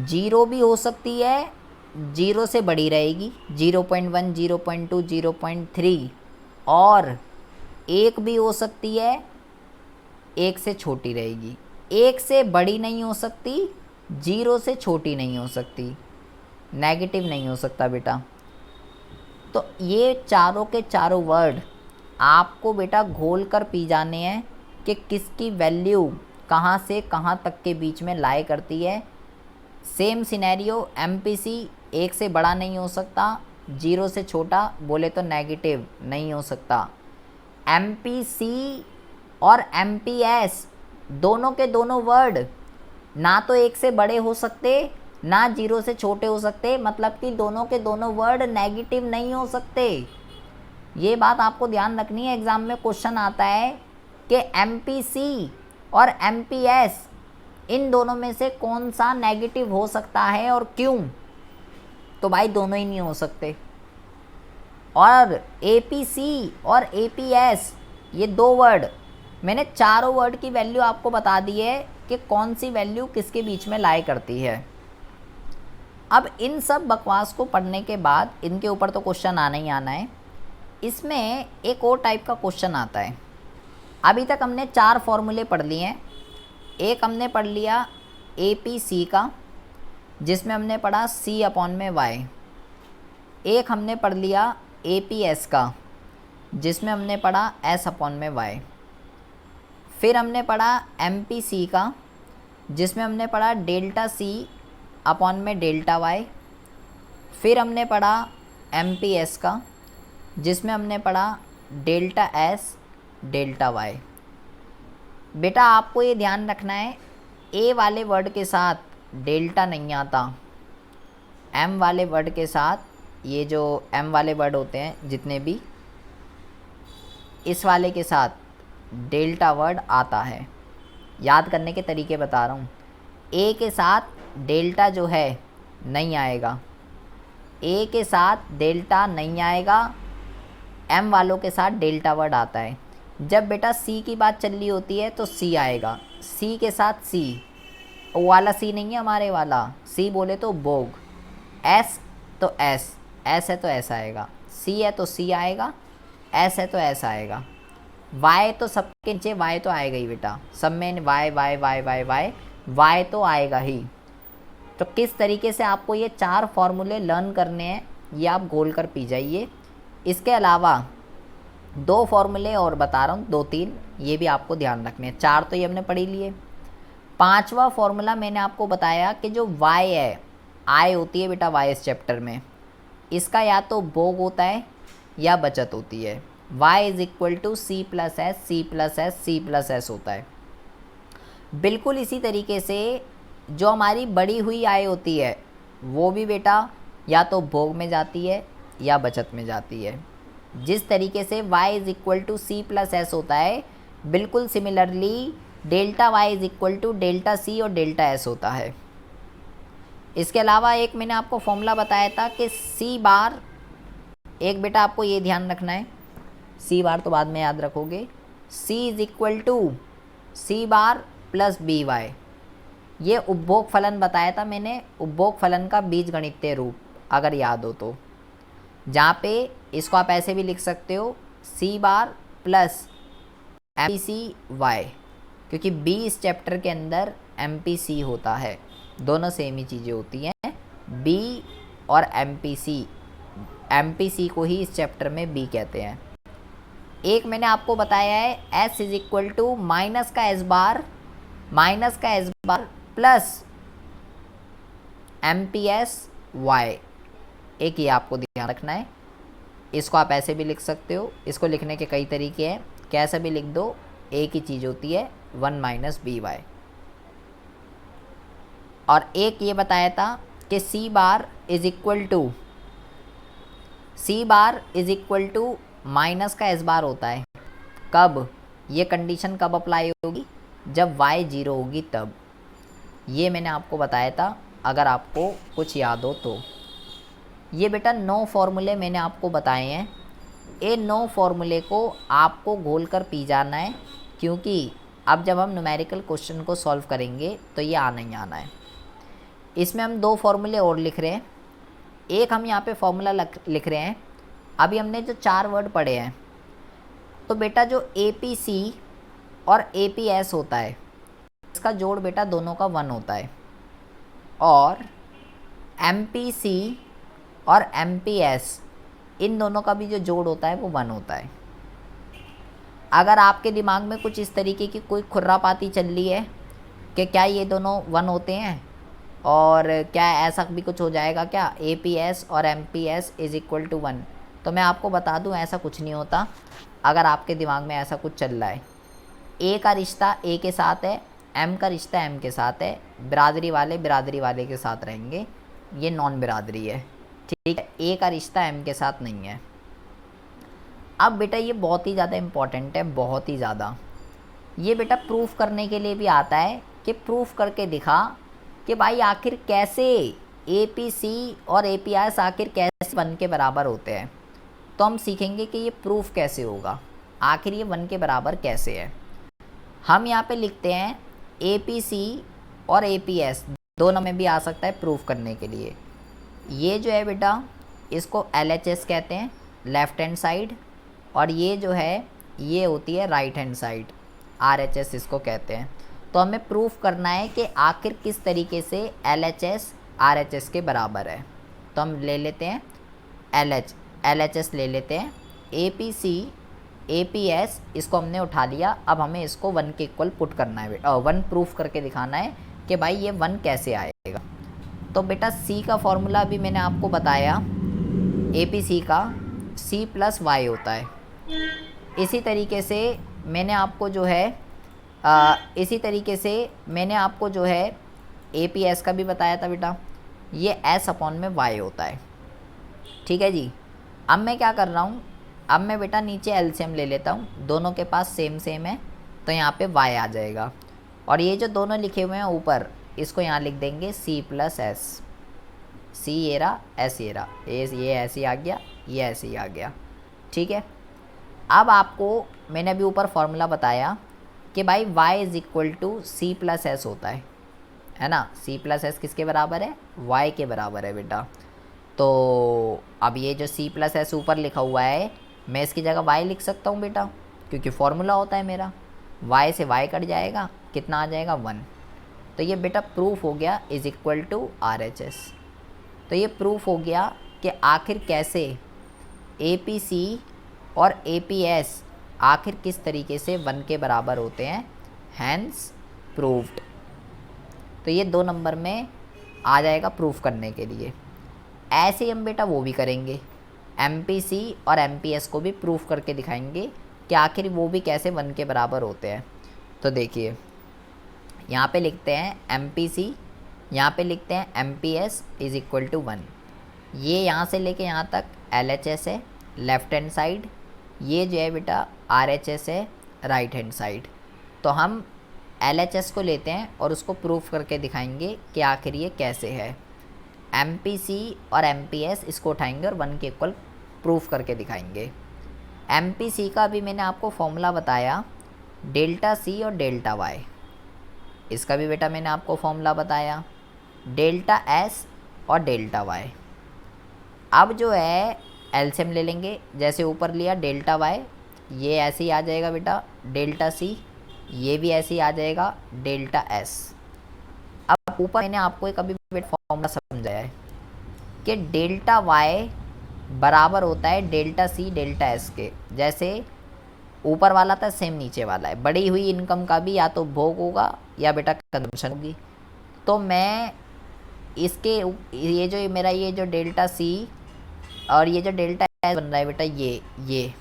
0 भी हो सकती है, 0 से बड़ी रहेगी, 0.1, 0.2, 0.3, और 1 भी हो सकती है, 1 से छोटी रहेगी। 1 से बड़ी नहीं हो सकती, 0 से छोटी नहीं हो सकती, नेगेटिव नहीं हो सकता बेटा। तो ये चारों के चारों वर्ड आपको बेटा घोल कर पी जाने हैं कि किसकी वैल्यू कहाँ से कहाँ तक के बीच में लाई करती है। सेम सिनेरियो एमपीसी 1 से बड़ा नहीं हो सकता, 0 से छोटा बोले तो नेगेटिव नहीं हो सकता। एमपीसी और एमपीएस दोनों के दोनों वर्ड ना तो 1 से बड़े हो सकते ना 0 से छोटे हो सकते, मतलब कि दोनों के दोनों वर्ड नेगेटिव नहीं हो सकते। ये बात आपको ध्यान रखनी है, एग्ज़ाम में क्वेश्चन आता है कि एमपीसी और एमपीएस इन दोनों में से कौन सा नेगेटिव हो सकता है और क्यों। तो भाई दोनों ही नहीं हो सकते। और एपीसी और एपीएस ये दो वर्ड, मैंने चारों वर्ड की वैल्यू आपको बता दी है कि कौन सी वैल्यू किसके बीच में लाई करती है। अब इन सब बकवास को पढ़ने के बाद इनके ऊपर तो क्वेश्चन आना ही आना है। इसमें एक और टाइप का क्वेश्चन आता है। अभी तक हमने 4 फॉर्मूले पढ़ लिए हैं। एक हमने पढ़ लिया एपीसी का, जिसमें हमने पढ़ा सी अपॉन में वाई। एक हमने पढ़ लिया एपीएस का, जिसमें हमने पढ़ा एस अपॉन में वाई। फिर हमने पढ़ा एमपीसी का, जिसमें हमने पढ़ा डेल्टा सी अपॉन में डेल्टा वाई। फिर हमने पढ़ा MPS का, जिसमें हमने पढ़ा डेल्टा एस डेल्टा वाई। बेटा आपको ये ध्यान रखना है, ए वाले वर्ड के साथ डेल्टा नहीं आता, एम वाले वर्ड के साथ, ये जो एम वाले वर्ड होते हैं जितने भी, इस वाले के साथ डेल्टा वर्ड आता है। याद करने के तरीके बता रहा हूँ। ए के साथ डेल्टा जो है नहीं आएगा, ए के साथ डेल्टा नहीं आएगा, एम वालों के साथ डेल्टा वर्ड आता है। जब बेटा सी की बात चल रही होती है तो सी आएगा, सी के साथ सी, वो वाला सी नहीं है हमारे वाला, सी बोले तो बोग, एस तो एस, एस है तो एस आएगा, सी है तो सी आएगा, एस है तो एस आएगा, वाई तो सबके नीचे वाई तो आएगा ही बेटा, सब में Y Y Y Y Y Y तो आएगा ही। तो किस तरीके से आपको ये 4 फॉर्मूले लर्न करने हैं ये आप गोल कर पी जाइए। इसके अलावा 2 फॉर्मूले और बता रहा हूँ, 2-3 ये भी आपको ध्यान रखने हैं। 4 तो ये हमने पढ़ी लिए। 5वां फॉर्मूला मैंने आपको बताया कि जो y है, आई होती है बेटा y इस चैप्टर में, इसका या तो भोग होता है या बचत होती है। y is equal to C plus S, C plus S, C plus S होता है। बिल्कुल इसी तरीके से जो हमारी बड़ी हुई आय होती है वो भी बेटा या तो भोग में जाती है या बचत में जाती है। जिस तरीके से y is equal to C plus S होता है, बिल्कुल similarly delta y is equal to delta C और डेल्टा एस होता है। इसके अलावा एक मैंने आपको फॉर्मूला बताया था कि सी बार, एक बेटा आपको ये ध्यान रखना है, सी बार तो बाद में याद रखोगे, C is equal to C bar plus B Y. ये उपभोग फलन बताया था मैंने, उपभोग फलन का बीजगणितीय रूप अगर याद हो तो, जहाँ पे इसको आप ऐसे भी लिख सकते हो सी बार प्लस MPC वाई, क्योंकि बी इस चैप्टर के अंदर MPC होता है, दोनों सेम ही चीज़ें होती हैं, बी और MPC। MPC को ही इस चैप्टर में बी कहते हैं। एक मैंने आपको बताया है S is equal to minus का S bar plus MPS Y. एक ये आपको ध्यान रखना है। इसको आप ऐसे भी लिख सकते हो, इसको लिखने के कई तरीके हैं, कैसे भी लिख दो, एक ही चीज़ होती है 1 माइनस बी वाई। और एक ये बताया था कि C bar is equal to minus का एस बार होता है। कब ये कंडीशन कब अप्लाई होगी? जब y 0 होगी तब। ये मैंने आपको बताया था, अगर आपको कुछ याद हो तो। ये बेटा 9 फॉर्मूले मैंने आपको बताए हैं। ये 9 फॉर्मूले को आपको घोल कर पी जाना है, क्योंकि अब जब हम न्यूमेरिकल क्वेश्चन को सॉल्व करेंगे तो ये आना ही आना है। इसमें हम 2 फॉर्मूले और लिख रहे हैं। एक हम यहाँ पे फॉर्मूला लिख रहे हैं। अभी हमने जो 4 वर्ड पढ़े हैं, तो बेटा जो APC और APS होता है, इसका जोड़ बेटा दोनों का 1 होता है, और MPC और MPS इन दोनों का भी जो जोड़ होता है वो 1 होता है। अगर आपके दिमाग में कुछ इस तरीके की कोई खुर्रापाती चल रही है कि क्या ये दोनों 1 होते हैं और क्या ऐसा भी कुछ हो जाएगा क्या, APS और MPS इज इक्वल टू 1, तो मैं आपको बता दूं ऐसा कुछ नहीं होता। अगर आपके दिमाग में ऐसा कुछ चल रहा है, A का रिश्ता A के साथ है, M का रिश्ता M के साथ है, बिरादरी वाले के साथ रहेंगे, ये नॉन बिरादरी है, ठीक है। A का रिश्ता M के साथ नहीं है। अब बेटा ये बहुत ही ज़्यादा इम्पॉर्टेंट है, बहुत ही ज़्यादा। ये बेटा प्रूफ करने के लिए भी आता है कि प्रूफ करके दिखा कि भाई आखिर कैसे APC और APS आखिर कैसे 1 के बराबर होते हैं। तो हम सीखेंगे कि ये प्रूफ कैसे होगा, आखिर ये 1 के बराबर कैसे है। हम यहाँ पे लिखते हैं APC और APS दोनों में भी आ सकता है प्रूफ करने के लिए। ये जो है बेटा इसको LHS कहते हैं, लेफ़्ट हैंड साइड, और ये जो है ये होती है राइट हैंड साइड, RHS इसको कहते हैं। तो हमें प्रूफ करना है कि आखिर किस तरीके से LHS RHS के बराबर है। तो हम ले लेते हैं LHS ले लेते हैं, APC APS इसको हमने उठा लिया। अब हमें इसको 1 के इक्वल पुट करना है बेटा, 1 प्रूफ करके दिखाना है कि भाई ये 1 कैसे आएगा। तो बेटा सी का फॉर्मूला भी मैंने आपको बताया, APC का C + y होता है। इसी तरीके से मैंने आपको जो है APS का भी बताया था बेटा, ये S/y होता है। ठीक है जी। अब मैं क्या कर रहा हूँ, अब मैं बेटा नीचे एलसीएम ले लेता हूँ, दोनों के पास सेम सेम है तो यहाँ पे y आ जाएगा, और ये जो दोनों लिखे हुए हैं ऊपर, इसको यहाँ लिख देंगे C + S। C ये रहा, S ये रहा, ये ऐसे ही आ गया, ये ऐसे ही आ गया। ठीक है। अब आपको मैंने अभी ऊपर फॉर्मूला बताया कि भाई y = C + S होता है ना। C + S किसके बराबर है, y के बराबर है बेटा। तो अब ये जो C + S ऊपर लिखा हुआ है, मैं इसकी जगह y लिख सकता हूँ बेटा, क्योंकि फॉर्मूला होता है मेरा, y से y कट जाएगा, कितना आ जाएगा 1। तो ये बेटा प्रूफ हो गया = RHS। तो ये प्रूफ हो गया कि आखिर कैसे APC और APS आखिर किस तरीके से 1 के बराबर होते हैं, हैंस प्रूव्ड। तो ये 2 नंबर में आ जाएगा प्रूफ करने के लिए। ऐसे ही हम बेटा वो भी करेंगे, MPC और MPS को भी प्रूफ करके दिखाएंगे कि आखिर वो भी कैसे 1 के बराबर होते हैं। तो देखिए यहाँ पे लिखते हैं MPC, यहाँ पे लिखते हैं MPS = 1। ये यहाँ से लेके यहाँ तक LHS है लेफ़्ट हैंड साइड, ये जो है बेटा RHS है राइट हैंड साइड। तो हम LHS को लेते हैं और उसको प्रूफ करके दिखाएंगे कि आखिर ये कैसे है। MPC और MPS इसको उठाएंगे और 1 के इक्वल प्रूफ करके दिखाएंगे। MPC का भी मैंने आपको फॉर्मूला बताया, ΔC और ΔY। इसका भी बेटा मैंने आपको फॉर्मूला बताया, ΔS और ΔY। अब जो है एलसीएम ले लेंगे, जैसे ऊपर लिया ΔY, ये ऐसे ही आ जाएगा बेटा ΔC, ये भी ऐसे ही आ जाएगा ΔS। अब ऊपर मैंने आपको एक अभी फॉर्मूला समझाया है कि ΔY बराबर होता है ΔC ΔS के। जैसे ऊपर वाला था सेम नीचे वाला है, बढ़ी हुई इनकम का भी या तो भोग होगा या बेटा कंजम्पशन होगी। तो मैं इसके ये जो मेरा ये जो ΔC और ये जो ΔS बन रहा है बेटा, ये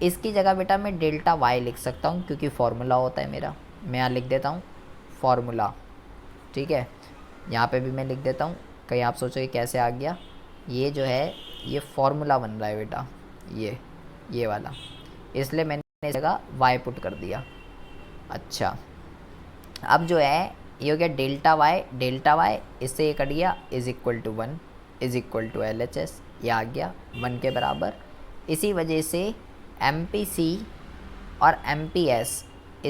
इसकी जगह बेटा मैं ΔY लिख सकता हूँ, क्योंकि फार्मूला होता है मेरा। मैं यहाँ लिख देता हूँ फार्मूला। ठीक है, यहाँ पे भी मैं लिख देता हूँ, कहीं आप सोचोगे कैसे आ गया। ये जो है ये फार्मूला बन रहा है बेटा, ये वाला, इसलिए मैंने इस जगह y पुट कर दिया। अच्छा, अब जो है ये हो गया ΔY, इससे ये कट गया = 1 = LHS, ये आ गया 1 के बराबर। इसी वजह से MPC और MPS =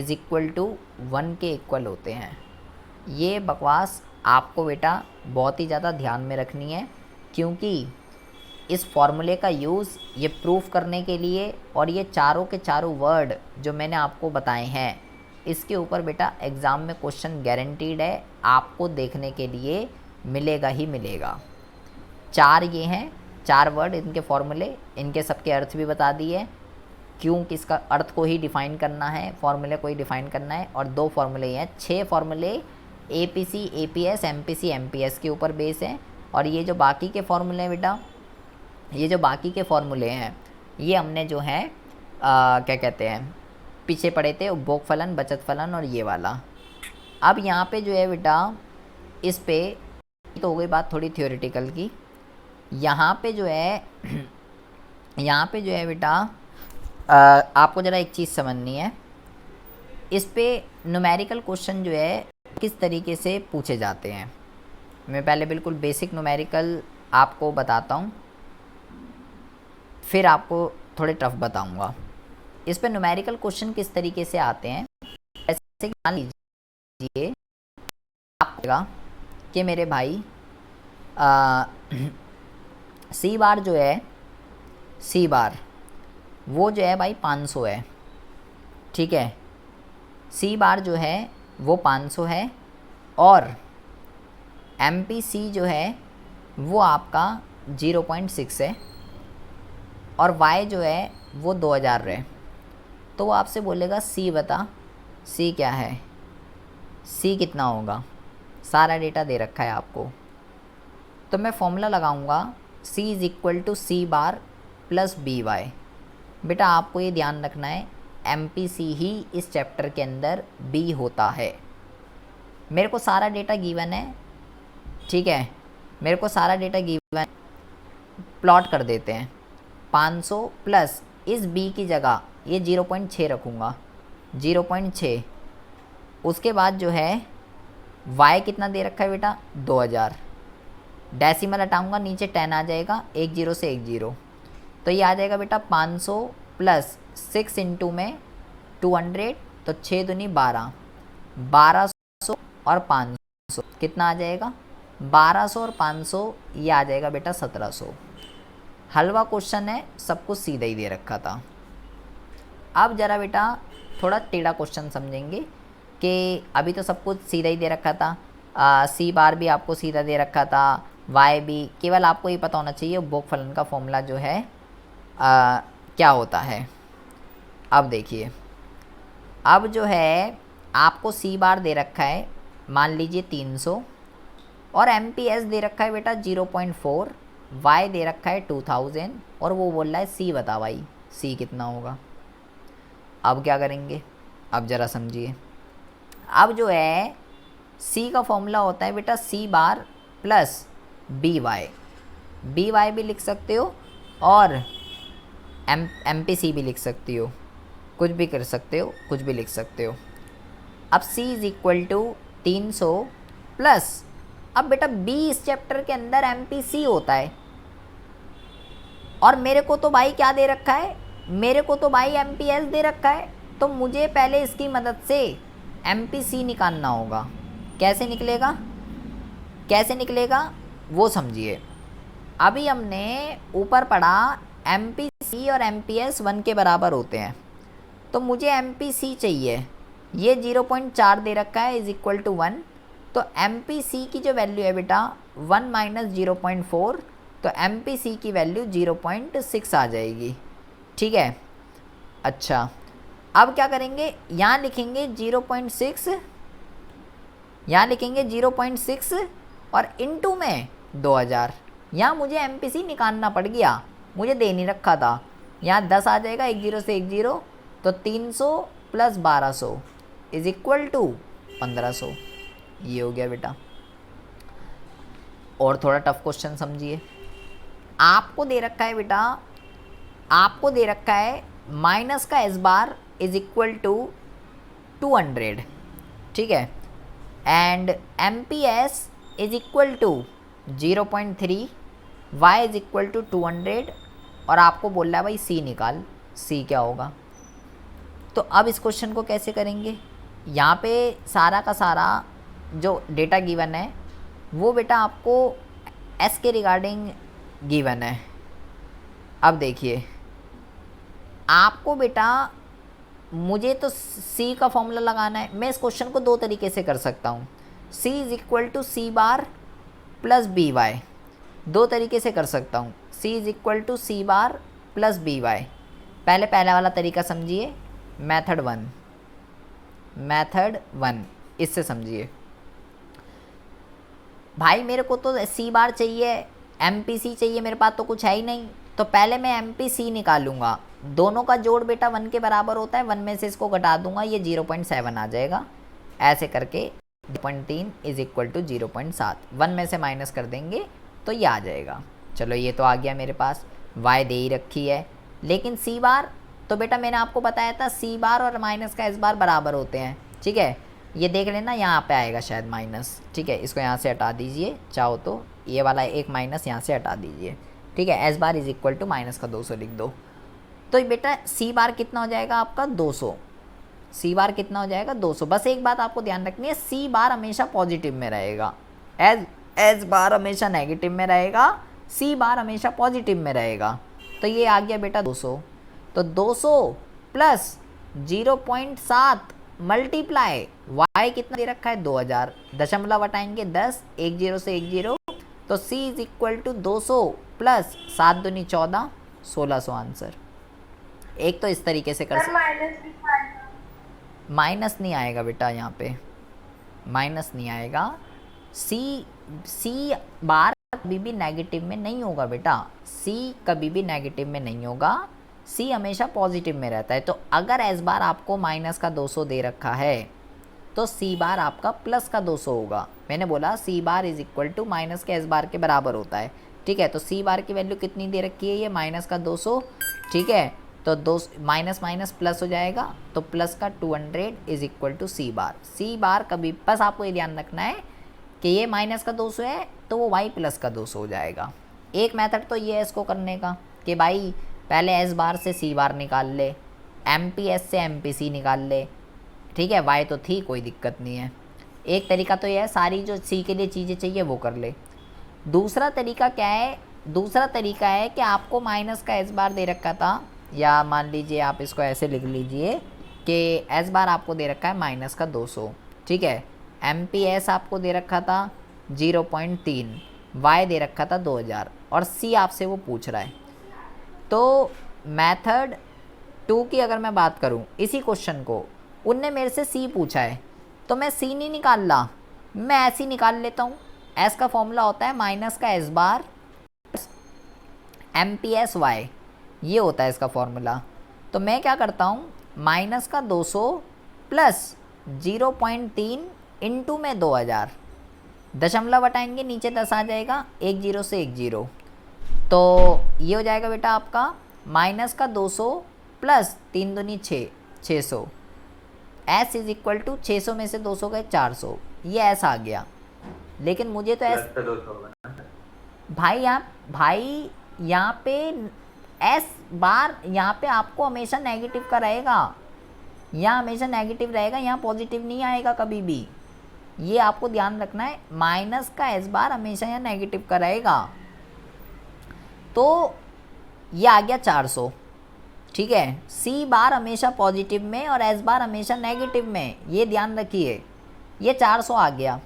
1 के इक्वल होते हैं। ये बकवास आपको बेटा बहुत ही ज़्यादा ध्यान में रखनी है, क्योंकि इस फॉर्मूले का यूज़ ये प्रूफ करने के लिए, और ये चारों के चारों वर्ड जो मैंने आपको बताए हैं, इसके ऊपर बेटा एग्ज़ाम में क्वेश्चन गारंटीड है, आपको देखने के लिए मिलेगा ही मिलेगा। 4 ये हैं, 4 वर्ड, इनके फॉर्मूले, इनके सबके अर्थ भी बता दिए, क्यों किसका अर्थ को ही डिफ़ाइन करना है, फॉर्मूले को ही डिफ़ाइन करना है। और 2 फॉर्मूले हैं, 6 फॉर्मूले APC APS MPC MPS के ऊपर बेस हैं। और ये जो बाकी के फॉर्मूले हैं बेटा, ये जो बाकी के फॉर्मूले हैं, ये हमने जो है क्या कहते हैं, पीछे पढ़े थे, उपभोग फलन, बचत फलन और ये वाला। अब यहाँ पे जो है बेटा, इस पे तो हो गई बात थोड़ी थियोरेटिकल की। यहाँ पे जो है बेटा आपको ज़रा एक चीज़ समझनी है, इस पे न्यूमेरिकल क्वेश्चन जो है किस तरीके से पूछे जाते हैं। मैं पहले बिल्कुल बेसिक न्यूमेरिकल आपको बताता हूँ, फिर आपको थोड़े टफ बताऊँगा। इस पे न्यूमेरिकल क्वेश्चन किस तरीके से आते हैं, जैसे मान लीजिए आपका कि मेरे भाई C बार जो है, C बार वो जो है भाई 500 है। ठीक है, C बार जो है वो 500 है, और MPC जो है वो आपका 0.6 है, और Y जो है वो 2000 है। तो वो आपसे बोलेगा C बता, C क्या है, C कितना होगा। सारा डेटा दे रखा है आपको, तो मैं फॉर्मूला लगाऊंगा c is equal to C bar plus B Y. बेटा आपको ये ध्यान रखना है MPC ही इस चैप्टर के अंदर B होता है। मेरे को सारा डेटा गिवन है, ठीक है, मेरे को सारा डेटा गिवन, प्लॉट कर देते हैं। 500 प्लस इस B की जगह ये 0.6 रखूँगा, 0.6। उसके बाद जो है y कितना दे रखा है बेटा 2000, डेसिमल हटाऊँगा नीचे 10 आ जाएगा, 1 0 से 1 0, तो ये आ जाएगा बेटा 500 प्लस 6 इंटू में 200, तो 6 दूनी 12, 1200 और 500 कितना आ जाएगा 1200 और 500, ये आ जाएगा बेटा 1700। हलवा क्वेश्चन है, सब कुछ सीधा ही दे रखा था। अब ज़रा बेटा थोड़ा टेढ़ा क्वेश्चन समझेंगे कि अभी तो सब कुछ सीधा ही दे रखा था, सी बार भी आपको सीधा दे रखा था, वाई भी, केवल आपको ये पता होना चाहिए उपभोग का फॉर्मूला जो है क्या होता है। अब देखिए, अब जो है आपको सी बार दे रखा है मान लीजिए 300 और MPS दे रखा है बेटा 0.4, वाई दे रखा है 2000 और वो बोल रहा है सी बता भाई सी कितना होगा। अब क्या करेंगे, अब ज़रा समझिए। अब जो है सी का फॉर्मूला होता है बेटा सी बार प्लस बी वाई भी लिख सकते हो और MPC भी लिख सकती हो, कुछ भी कर सकते हो, कुछ भी लिख सकते हो। अब C is equal to 300 plus, अब बेटा B इस चैप्टर के अंदर MPC होता है और मेरे को तो भाई क्या दे रखा है, मेरे को तो भाई MPS दे रखा है, तो मुझे पहले इसकी मदद से MPC निकालना होगा। कैसे निकलेगा, कैसे निकलेगा वो समझिए। अभी हमने ऊपर पढ़ा MPC और MPS 1 के बराबर होते हैं, तो मुझे MPC चाहिए, ये 0.4 दे रखा है इज इक्वल टू 1, तो MPC की जो वैल्यू है बेटा 1 माइनस 0.4, तो MPC की वैल्यू 0.6 आ जाएगी, ठीक है। अच्छा अब क्या करेंगे, यहाँ लिखेंगे 0.6, यहाँ लिखेंगे 0.6 और इनटू में 2000, यहाँ मुझे MPC निकालना पड़ गया, मुझे दे नहीं रखा था। यहाँ 10 आ जाएगा, 1 0 से 1 0, तो 300 प्लस 1200 इज इक्वल टू 1500, ये हो गया बेटा। और थोड़ा टफ क्वेश्चन समझिए। आपको दे रखा है बेटा, आपको दे रखा है माइनस का S bar is equal to 200, ठीक है, and MPS is equal to 0.3, y is equal to 200 और आपको बोल रहा है भाई C निकाल, C क्या होगा। तो अब इस क्वेश्चन को कैसे करेंगे, यहाँ पे सारा का सारा जो डेटा गिवन है वो बेटा आपको S के रिगार्डिंग गिवन है। अब देखिए आपको बेटा, मुझे तो C का फॉर्मूला लगाना है। मैं इस क्वेश्चन को दो तरीके से कर सकता हूँ, C is equal to C bar plus B Y, दो तरीके से कर सकता हूँ, C is equal to C bar plus B Y. पहला वाला तरीका समझिए, मेथड वन, इससे समझिए। भाई मेरे को तो सी बार चाहिए, MPC चाहिए, मेरे पास तो कुछ है ही नहीं, तो पहले मैं MPC निकालूंगा। दोनों का जोड़ बेटा 1 के बराबर होता है, 1 में से इसको घटा दूंगा, ये 0.7 आ जाएगा। ऐसे करके 0.3 इज इक्वल टू 0.7, 1 में से माइनस कर देंगे तो ये आ जाएगा। चलो ये तो आ गया मेरे पास, y दे ही रखी है, लेकिन सी बार तो बेटा मैंने आपको बताया था सी बार और माइनस का एस बार बराबर होते हैं, ठीक है। ये देख लेना यहाँ पे आएगा शायद माइनस, ठीक है, इसको यहाँ से हटा दीजिए, चाहो तो ये वाला एक माइनस यहाँ से हटा दीजिए, ठीक है। S bar is equal to minus का 200 लिख दो, तो बेटा सी बार कितना हो जाएगा आपका 200, सी बार कितना हो जाएगा 200। बस एक बात आपको ध्यान रखनी है, सी बार हमेशा पॉजिटिव में रहेगा, एस बार हमेशा नेगेटिव में रहेगा, सी बार हमेशा पॉजिटिव में रहेगा। तो ये आ गया बेटा 200, तो 200 प्लस 0.7 मल्टीप्लाई y कितना दे रखा है 2000, दशमलव हटाएंगे 10, 1 0 से 1 0, तो c is equal to 200 plus 7 दूनी 14, 1600 आंसर। एक तो इस तरीके से कर सकते, माइनस नहीं आएगा बेटा, यहाँ पे माइनस नहीं आएगा, सी बार कभी भी नेगेटिव में नहीं होगा बेटा, सी कभी भी नेगेटिव में नहीं होगा, सी हमेशा पॉजिटिव में रहता है। तो अगर एस बार आपको माइनस का 200 दे रखा है तो सी बार आपका प्लस का 200 होगा। मैंने बोला C bar is equal to minus के एस बार के बराबर होता है, ठीक है। तो सी बार की वैल्यू कितनी दे रखी है, ये माइनस का 200, ठीक है। तो दो माइनस माइनस प्लस हो जाएगा, तो प्लस का 200 इज इक्वल टू सी बार। सी बार कभी, बस आपको ये ध्यान रखना है कि ये माइनस का 200 है तो वो वाई प्लस का 200 हो जाएगा। एक मेथड तो ये है इसको करने का कि भाई पहले एस बार से सी बार निकाल ले, एम पी एस से एम पी सी निकाल ले, ठीक है। वाई तो थी, कोई दिक्कत नहीं है। एक तरीका तो ये है, सारी जो सी के लिए चीज़ें चाहिए वो कर ले। दूसरा तरीका क्या है, दूसरा तरीका है कि आपको माइनस का एस बार दे रखा था, या मान लीजिए आप इसको ऐसे लिख लीजिए कि एस बार आपको दे रखा है माइनस का 200, ठीक है। एम पी एस आपको दे रखा था 0.3, वाई दे रखा था 2000 और सी आपसे वो पूछ रहा है। तो मेथड 2 की अगर मैं बात करूं, इसी क्वेश्चन को उनने मेरे से सी पूछा है तो मैं सी नहीं निकाल ला, मैं ऐसे ही निकाल लेता हूँ। एस का फॉर्मूला होता है माइनस का एस बार एम पी एस वाई, ये होता है इसका फॉर्मूला। तो मैं क्या करता हूँ, माइनस का 200 प्लस 0.3 इंटू में 2000, दशमलव हटाएंगे नीचे 10 आ जाएगा, 1 0 से 1 0, तो ये हो जाएगा बेटा आपका माइनस का 200 प्लस 3 दूनी 6, 600। एस इज इक्वल टू 600 में से 200 गए 400, ये ऐसा आ गया। लेकिन मुझे तो एस भाई यहाँ पे एस बार यहाँ पे आपको हमेशा नेगेटिव का रहेगा, यहाँ हमेशा नेगेटिव रहेगा, यहाँ पॉजिटिव नहीं आएगा कभी भी, ये आपको ध्यान रखना है। माइनस का एस बार हमेशा यहाँ नेगेटिव का रहेगा। तो ये आ गया 400, ठीक है। सी बार हमेशा पॉजिटिव में और एस बार हमेशा नेगेटिव में, ये ध्यान रखिए। ये 400 आ गया,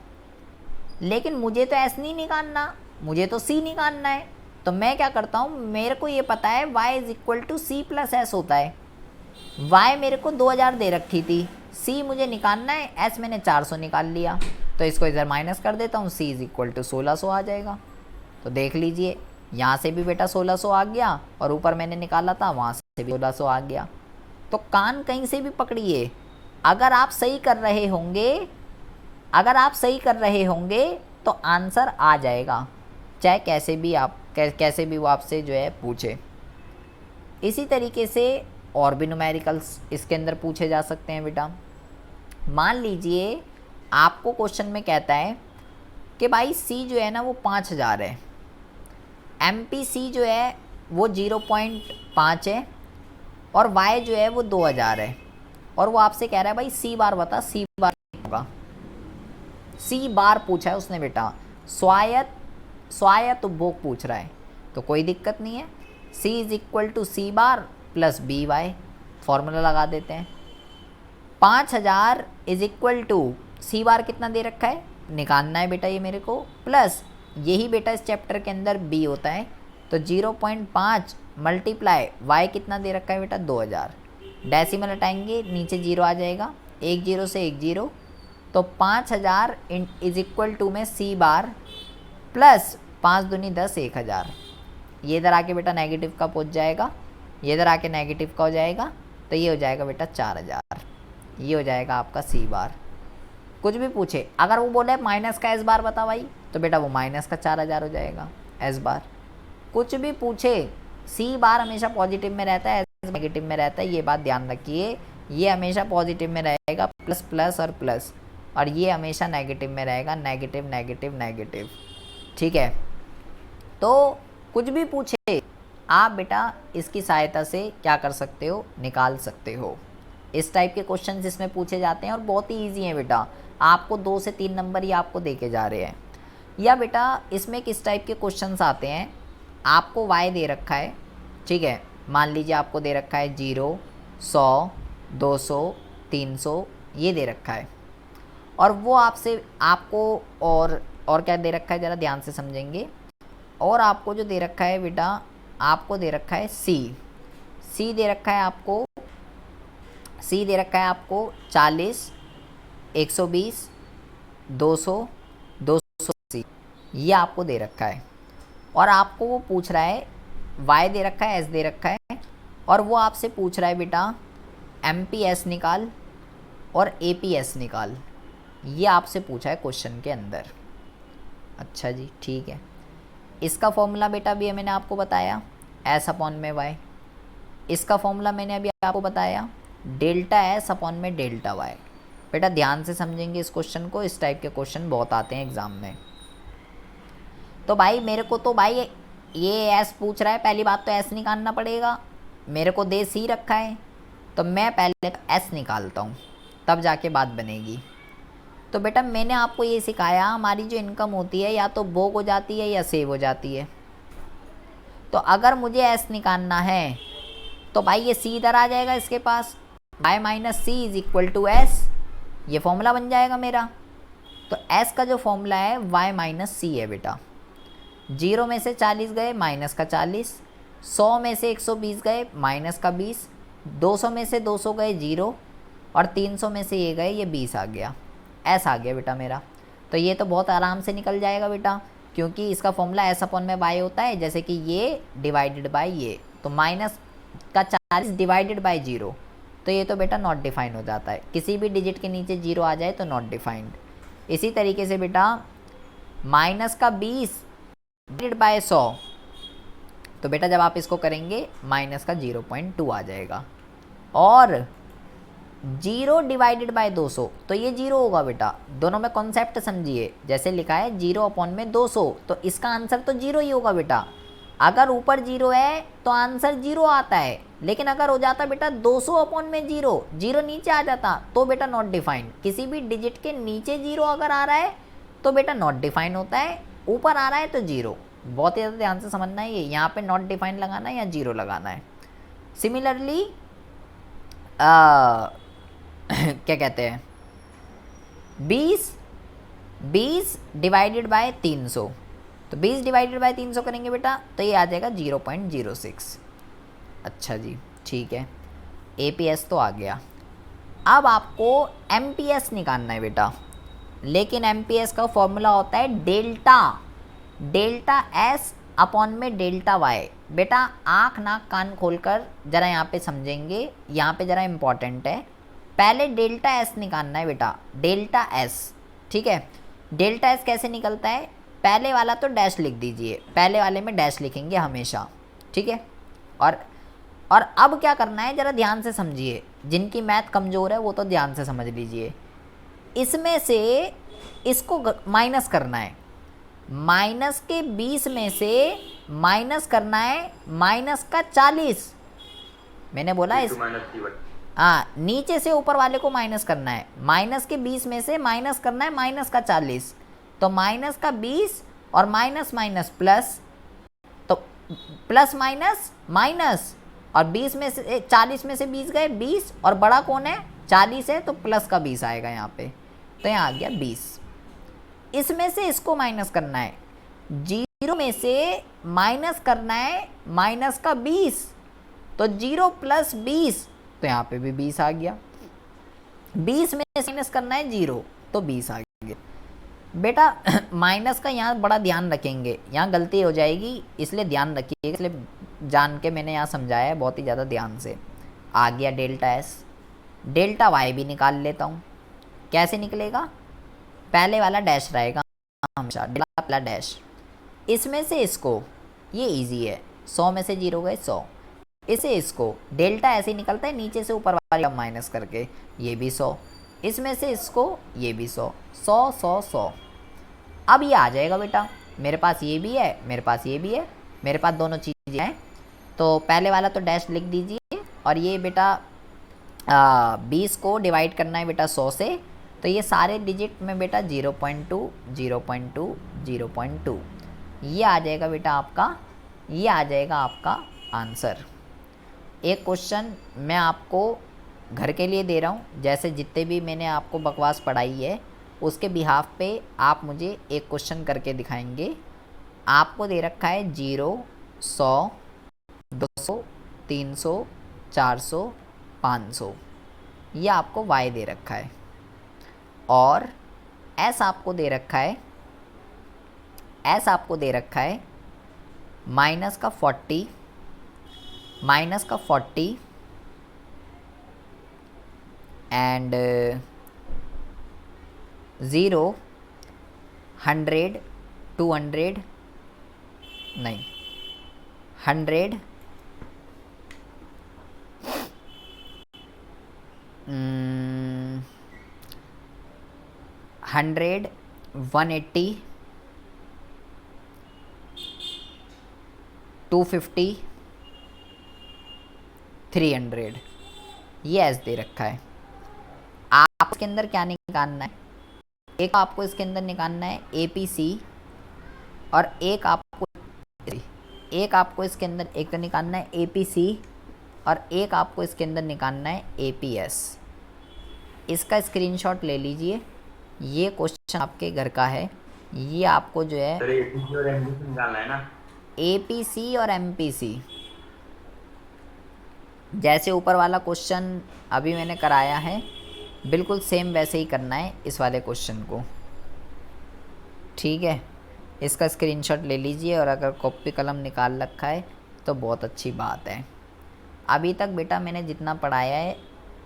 लेकिन मुझे तो एस नहीं निकालना, मुझे तो सी निकालना है। तो मैं क्या करता हूँ, मेरे को ये पता है y is equal to C plus S होता है। y मेरे को 2000 दे रखी थी, c मुझे निकालना है, s मैंने 400 निकाल लिया, तो इसको इधर माइनस कर देता हूँ, c इज इक्वल टू 1600 आ जाएगा। तो देख लीजिए यहाँ से भी बेटा 1600 आ गया और ऊपर मैंने निकाला था वहाँ से भी 1600 आ गया। तो कान कहीं से भी पकड़िए, अगर आप सही कर रहे होंगे, अगर आप सही कर रहे होंगे तो आंसर आ जाएगा, चाहे कैसे भी वो आपसे जो है पूछे। इसी तरीके से और भी न्यूमेरिकल्स इसके अंदर पूछे जा सकते हैं बेटा। मान लीजिए आपको क्वेश्चन में कहता है कि भाई सी जो है ना वो 5000 है, एम पी सी जो है वो 0.5 है और वाई जो है वो 2000 है, और वो आपसे कह रहा है भाई सी बार बता, सी बार होगा। सी बार पूछा है उसने बेटा, स्वायत्त उपभोग पूछ रहा है, तो कोई दिक्कत नहीं है। c is equal to C bar plus B Y, formula लगा देते हैं। 5000 is equal to C bar कितना दे रखा है, निकालना है बेटा ये मेरे को, प्लस यही बेटा इस चैप्टर के अंदर b होता है, तो 0.5 मल्टीप्लाई वाई कितना दे रखा है बेटा 2000, डेसिमल हटाएंगे नीचे 0 आ जाएगा, 1 0 से 1 0, तो 5000 इज इक्वल टू में सी बार प्लस 5 दूनी 10 1000, ये इधर आके बेटा नेगेटिव का पहुंच जाएगा, ये इधर आके नेगेटिव का हो जाएगा, तो ये हो जाएगा बेटा 4000, ये हो जाएगा आपका सी बार। कुछ भी पूछे, अगर वो बोले माइनस का एस बार बता भाई, तो बेटा वो माइनस का 4000 हो जाएगा एस बार। कुछ भी पूछे, सी बार हमेशा पॉजिटिव में रहता है, एस नेगेटिव में रहता है, ये बात ध्यान रखिए। ये हमेशा पॉजिटिव में रहेगा, प्लस प्लस और प्लस, और ये हमेशा नेगेटिव में रहेगा, नेगेटिव नेगेटिव नेगेटिव, ठीक है। तो कुछ भी पूछे आप बेटा इसकी सहायता से क्या कर सकते हो, निकाल सकते हो। इस टाइप के क्वेश्चन इसमें पूछे जाते हैं और बहुत ही ईजी हैं बेटा, आपको 2 से 3 नंबर ही आपको देके जा रहे हैं। या बेटा इसमें किस टाइप के क्वेश्चंस आते हैं, आपको y दे रखा है, ठीक है, मान लीजिए आपको दे रखा है 0 100 200 300 ये दे रखा है, और वो आपसे आपको और क्या दे रखा है, ज़रा ध्यान से समझेंगे। और आपको जो दे रखा है बेटा, आपको दे रखा है सी दे रखा है आपको, सी दे रखा है आपको 40 120 200 ये आपको दे रखा है और आपको वो पूछ रहा है y दे रखा है, s दे रखा है और वो आपसे पूछ रहा है बेटा MPS निकाल और APS निकाल। ये आपसे पूछा है क्वेश्चन के अंदर। अच्छा जी ठीक है। इसका फॉर्मूला बेटा भी मैंने आपको बताया S अपॉन में y। इसका फॉर्मूला मैंने अभी आपको बताया डेल्टा S अपॉन में डेल्टा y। बेटा ध्यान से समझेंगे इस क्वेश्चन को, इस टाइप के क्वेश्चन बहुत आते हैं एग्ज़ाम में। तो भाई मेरे को तो भाई ये S पूछ रहा है, पहली बात तो S निकालना पड़ेगा। मेरे को दे C रखा है तो मैं पहले S निकालता हूँ, तब जाके बात बनेगी। तो बेटा मैंने आपको ये सिखाया हमारी जो इनकम होती है या तो बुक हो जाती है या सेव हो जाती है। तो अगर मुझे S निकालना है तो भाई ये C इधर आ जाएगा इसके पास, y minus C is equal to S, ये फॉर्मूला बन जाएगा मेरा। तो S का जो फॉर्मूला है y माइनस सी है बेटा। 0 में से 40 गए माइनस का 40, 100 में से 120 गए माइनस का 20, 200 में से 200 गए 0 और 300 में से ये गए ये 20 आ गया। S आ गया बेटा मेरा। तो ये तो बहुत आराम से निकल जाएगा बेटा, क्योंकि इसका फॉर्मूला S अपॉन में y होता है, जैसे कि ये डिवाइडेड बाय ये, तो माइनस का 40 डिवाइडेड बाय 0, तो ये तो बेटा नॉट डिफाइंड हो जाता है। किसी भी डिजिट के नीचे 0 आ जाए तो नॉट डिफाइंड। इसी तरीके से बेटा माइनस का 20 डिवाइडेड बाय 100, तो बेटा जब आप इसको करेंगे माइनस का 0.2 आ जाएगा। और 0 डिवाइडेड बाय 200, तो ये 0 होगा बेटा। दोनों में कॉन्सेप्ट समझिए, जैसे लिखा है 0 अपॉन में 200, तो इसका आंसर तो 0 ही होगा बेटा। अगर ऊपर 0 है तो आंसर 0 आता है, लेकिन अगर हो जाता बेटा 200 अपॉन में 0, 0 नीचे आ जाता तो बेटा नॉट डिफाइंड। किसी भी डिजिट के नीचे 0 अगर आ रहा है तो बेटा नॉट डिफाइंड होता है, ूपर आ रहा है तो 0। बहुत ही ज़्यादा ध्यान से समझना है, ये यहाँ पे नॉट डिफाइंड लगाना है या 0 लगाना है। सिमिलरली क्या कहते हैं 20 डिवाइडेड बाय 300, तो 20 डिवाइडेड बाय 300 करेंगे बेटा तो ये आ जाएगा 0.06। अच्छा जी ठीक है, APS तो आ गया। अब आपको MPS निकालना है बेटा, लेकिन MPS का फॉर्मूला होता है डेल्टा S अपॉन में डेल्टा Y। बेटा आँख नाक कान खोलकर ज़रा यहाँ पे समझेंगे, यहाँ पे ज़रा इम्पॉर्टेंट है। पहले डेल्टा S निकालना है बेटा, डेल्टा S, ठीक है। डेल्टा S कैसे निकलता है, पहले वाला तो डैश लिख दीजिए, पहले वाले में डैश लिखेंगे हमेशा, ठीक है। और अब क्या करना है ज़रा ध्यान से समझिए, जिनकी मैथ कमज़ोर है वो तो ध्यान से समझ लीजिए। इसमें से इसको माइनस करना है, माइनस के 20 में से माइनस करना है माइनस का 40। मैंने बोला इस हाँ, नीचे से ऊपर वाले को माइनस करना है। माइनस के 20 में से माइनस करना है माइनस का 40, तो माइनस का 20 और माइनस माइनस प्लस, तो प्लस माइनस माइनस, और 20 में से 40 में से 20 गए 20, और बड़ा कौन है 40 है, तो प्लस का 20 आएगा यहाँ पे, तो यहाँ आ गया 20। इसमें से इसको माइनस करना है, 0 में से माइनस करना है माइनस का 20, तो 0 प्लस 20, तो यहाँ पे भी 20 आ गया। 20 में से माइनस करना है 0, तो 20 आ गया बेटा। माइनस का यहाँ बड़ा ध्यान रखेंगे, यहाँ गलती हो जाएगी, इसलिए ध्यान रखिएगा, इसलिए जान के मैंने यहाँ समझाया है बहुत ही ज़्यादा ध्यान से। आ गया डेल्टा S। डेल्टा Y भी निकाल लेता हूँ, कैसे निकलेगा, पहले वाला डैश रहेगा हमेशा, पहला डैश। इसमें से इसको, ये इजी है, 100 में से 0 गए 100, इसे इसको डेल्टा ऐसे ही निकलता है नीचे से ऊपर वाला माइनस करके, ये भी 100, इसमें से इसको ये भी 100, 100 100 100। अब ये आ जाएगा बेटा, मेरे पास ये भी है मेरे पास ये भी है, मेरे पास दोनों चीज़ें हैं, तो पहले वाला तो डैश लिख दीजिए। और ये बेटा 20 को डिवाइड करना है बेटा 100 से, तो ये सारे डिजिट में बेटा 0.2 0.2 0.2, ये आ जाएगा बेटा आपका, ये आ जाएगा आपका आंसर। एक क्वेश्चन मैं आपको घर के लिए दे रहा हूँ, जैसे जितने भी मैंने आपको बकवास पढ़ाई है उसके बिहाफ पे आप मुझे एक क्वेश्चन करके दिखाएंगे। आपको दे रखा है 0 100 200 300 400 500, ये आपको Y दे रखा है, और S आपको दे रखा है एस आपको दे रखा है माइनस का 40 एंड 0 100 200 नहीं 100 100 180 250 300 ये एस दे रखा है। आप इसके अंदर क्या निकालना है, एक आपको इसके अंदर निकालना है APC और एक आपको इसके अंदर एक तो निकालना है APC और एक आपको इसके अंदर निकालना है APS। इसका स्क्रीनशॉट ले लीजिए, ये क्वेश्चन आपके घर का है, ये आपको जो है सर APC और MPC निकालना है ना। APC और MPC जैसे ऊपर वाला क्वेश्चन अभी मैंने कराया है बिल्कुल सेम वैसे ही करना है इस वाले क्वेश्चन को, ठीक है। इसका स्क्रीनशॉट ले लीजिए और अगर कॉपी कलम निकाल रखा है तो बहुत अच्छी बात है। अभी तक बेटा मैंने जितना पढ़ाया है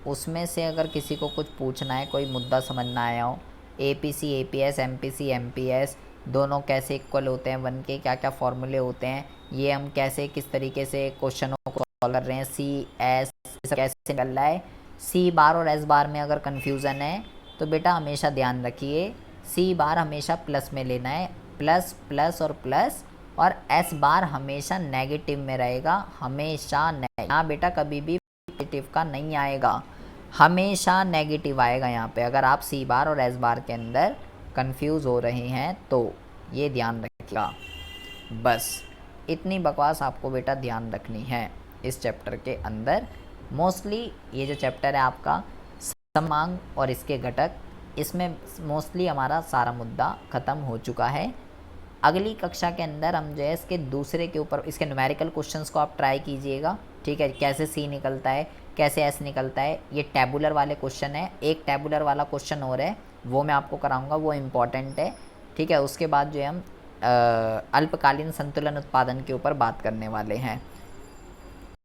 उसमें से अगर किसी को कुछ पूछना है, कोई मुद्दा समझ ना आया हो, APC APS MPC MPS दोनों कैसे इक्वल होते हैं, वन के क्या क्या फॉर्मूले होते हैं, ये हम कैसे किस तरीके से क्वेश्चनों को सॉल्व कर रहे हैं, CS कैसे निकल रहा है, C बार और S बार में अगर कन्फ्यूज़न है तो बेटा हमेशा ध्यान रखिए C बार हमेशा प्लस में लेना है, प्लस प्लस और प्लस, और S बार हमेशा नेगेटिव में रहेगा, हमेशा यहाँ बेटा कभी भी पॉजिटिव का नहीं आएगा, हमेशा नेगेटिव आएगा यहाँ पे। अगर आप C बार और S बार के अंदर कंफ्यूज हो रहे हैं तो ये ध्यान रखिएगा। बस इतनी बकवास आपको बेटा ध्यान रखनी है इस चैप्टर के अंदर। मोस्टली ये जो चैप्टर है आपका समांग और इसके घटक, इसमें मोस्टली हमारा सारा मुद्दा ख़त्म हो चुका है। अगली कक्षा के अंदर हम जो है इसके दूसरे के ऊपर इसके न्यूमेरिकल क्वेश्चंस को आप ट्राई कीजिएगा, ठीक है। कैसे C निकलता है, कैसे S निकलता है, ये टैबुलर वाले क्वेश्चन है। एक टैबुलर वाला क्वेश्चन और है वो मैं आपको कराऊंगा, वो इम्पॉर्टेंट है, ठीक है। उसके बाद जो है हम अल्पकालीन संतुलन उत्पादन के ऊपर बात करने वाले हैं।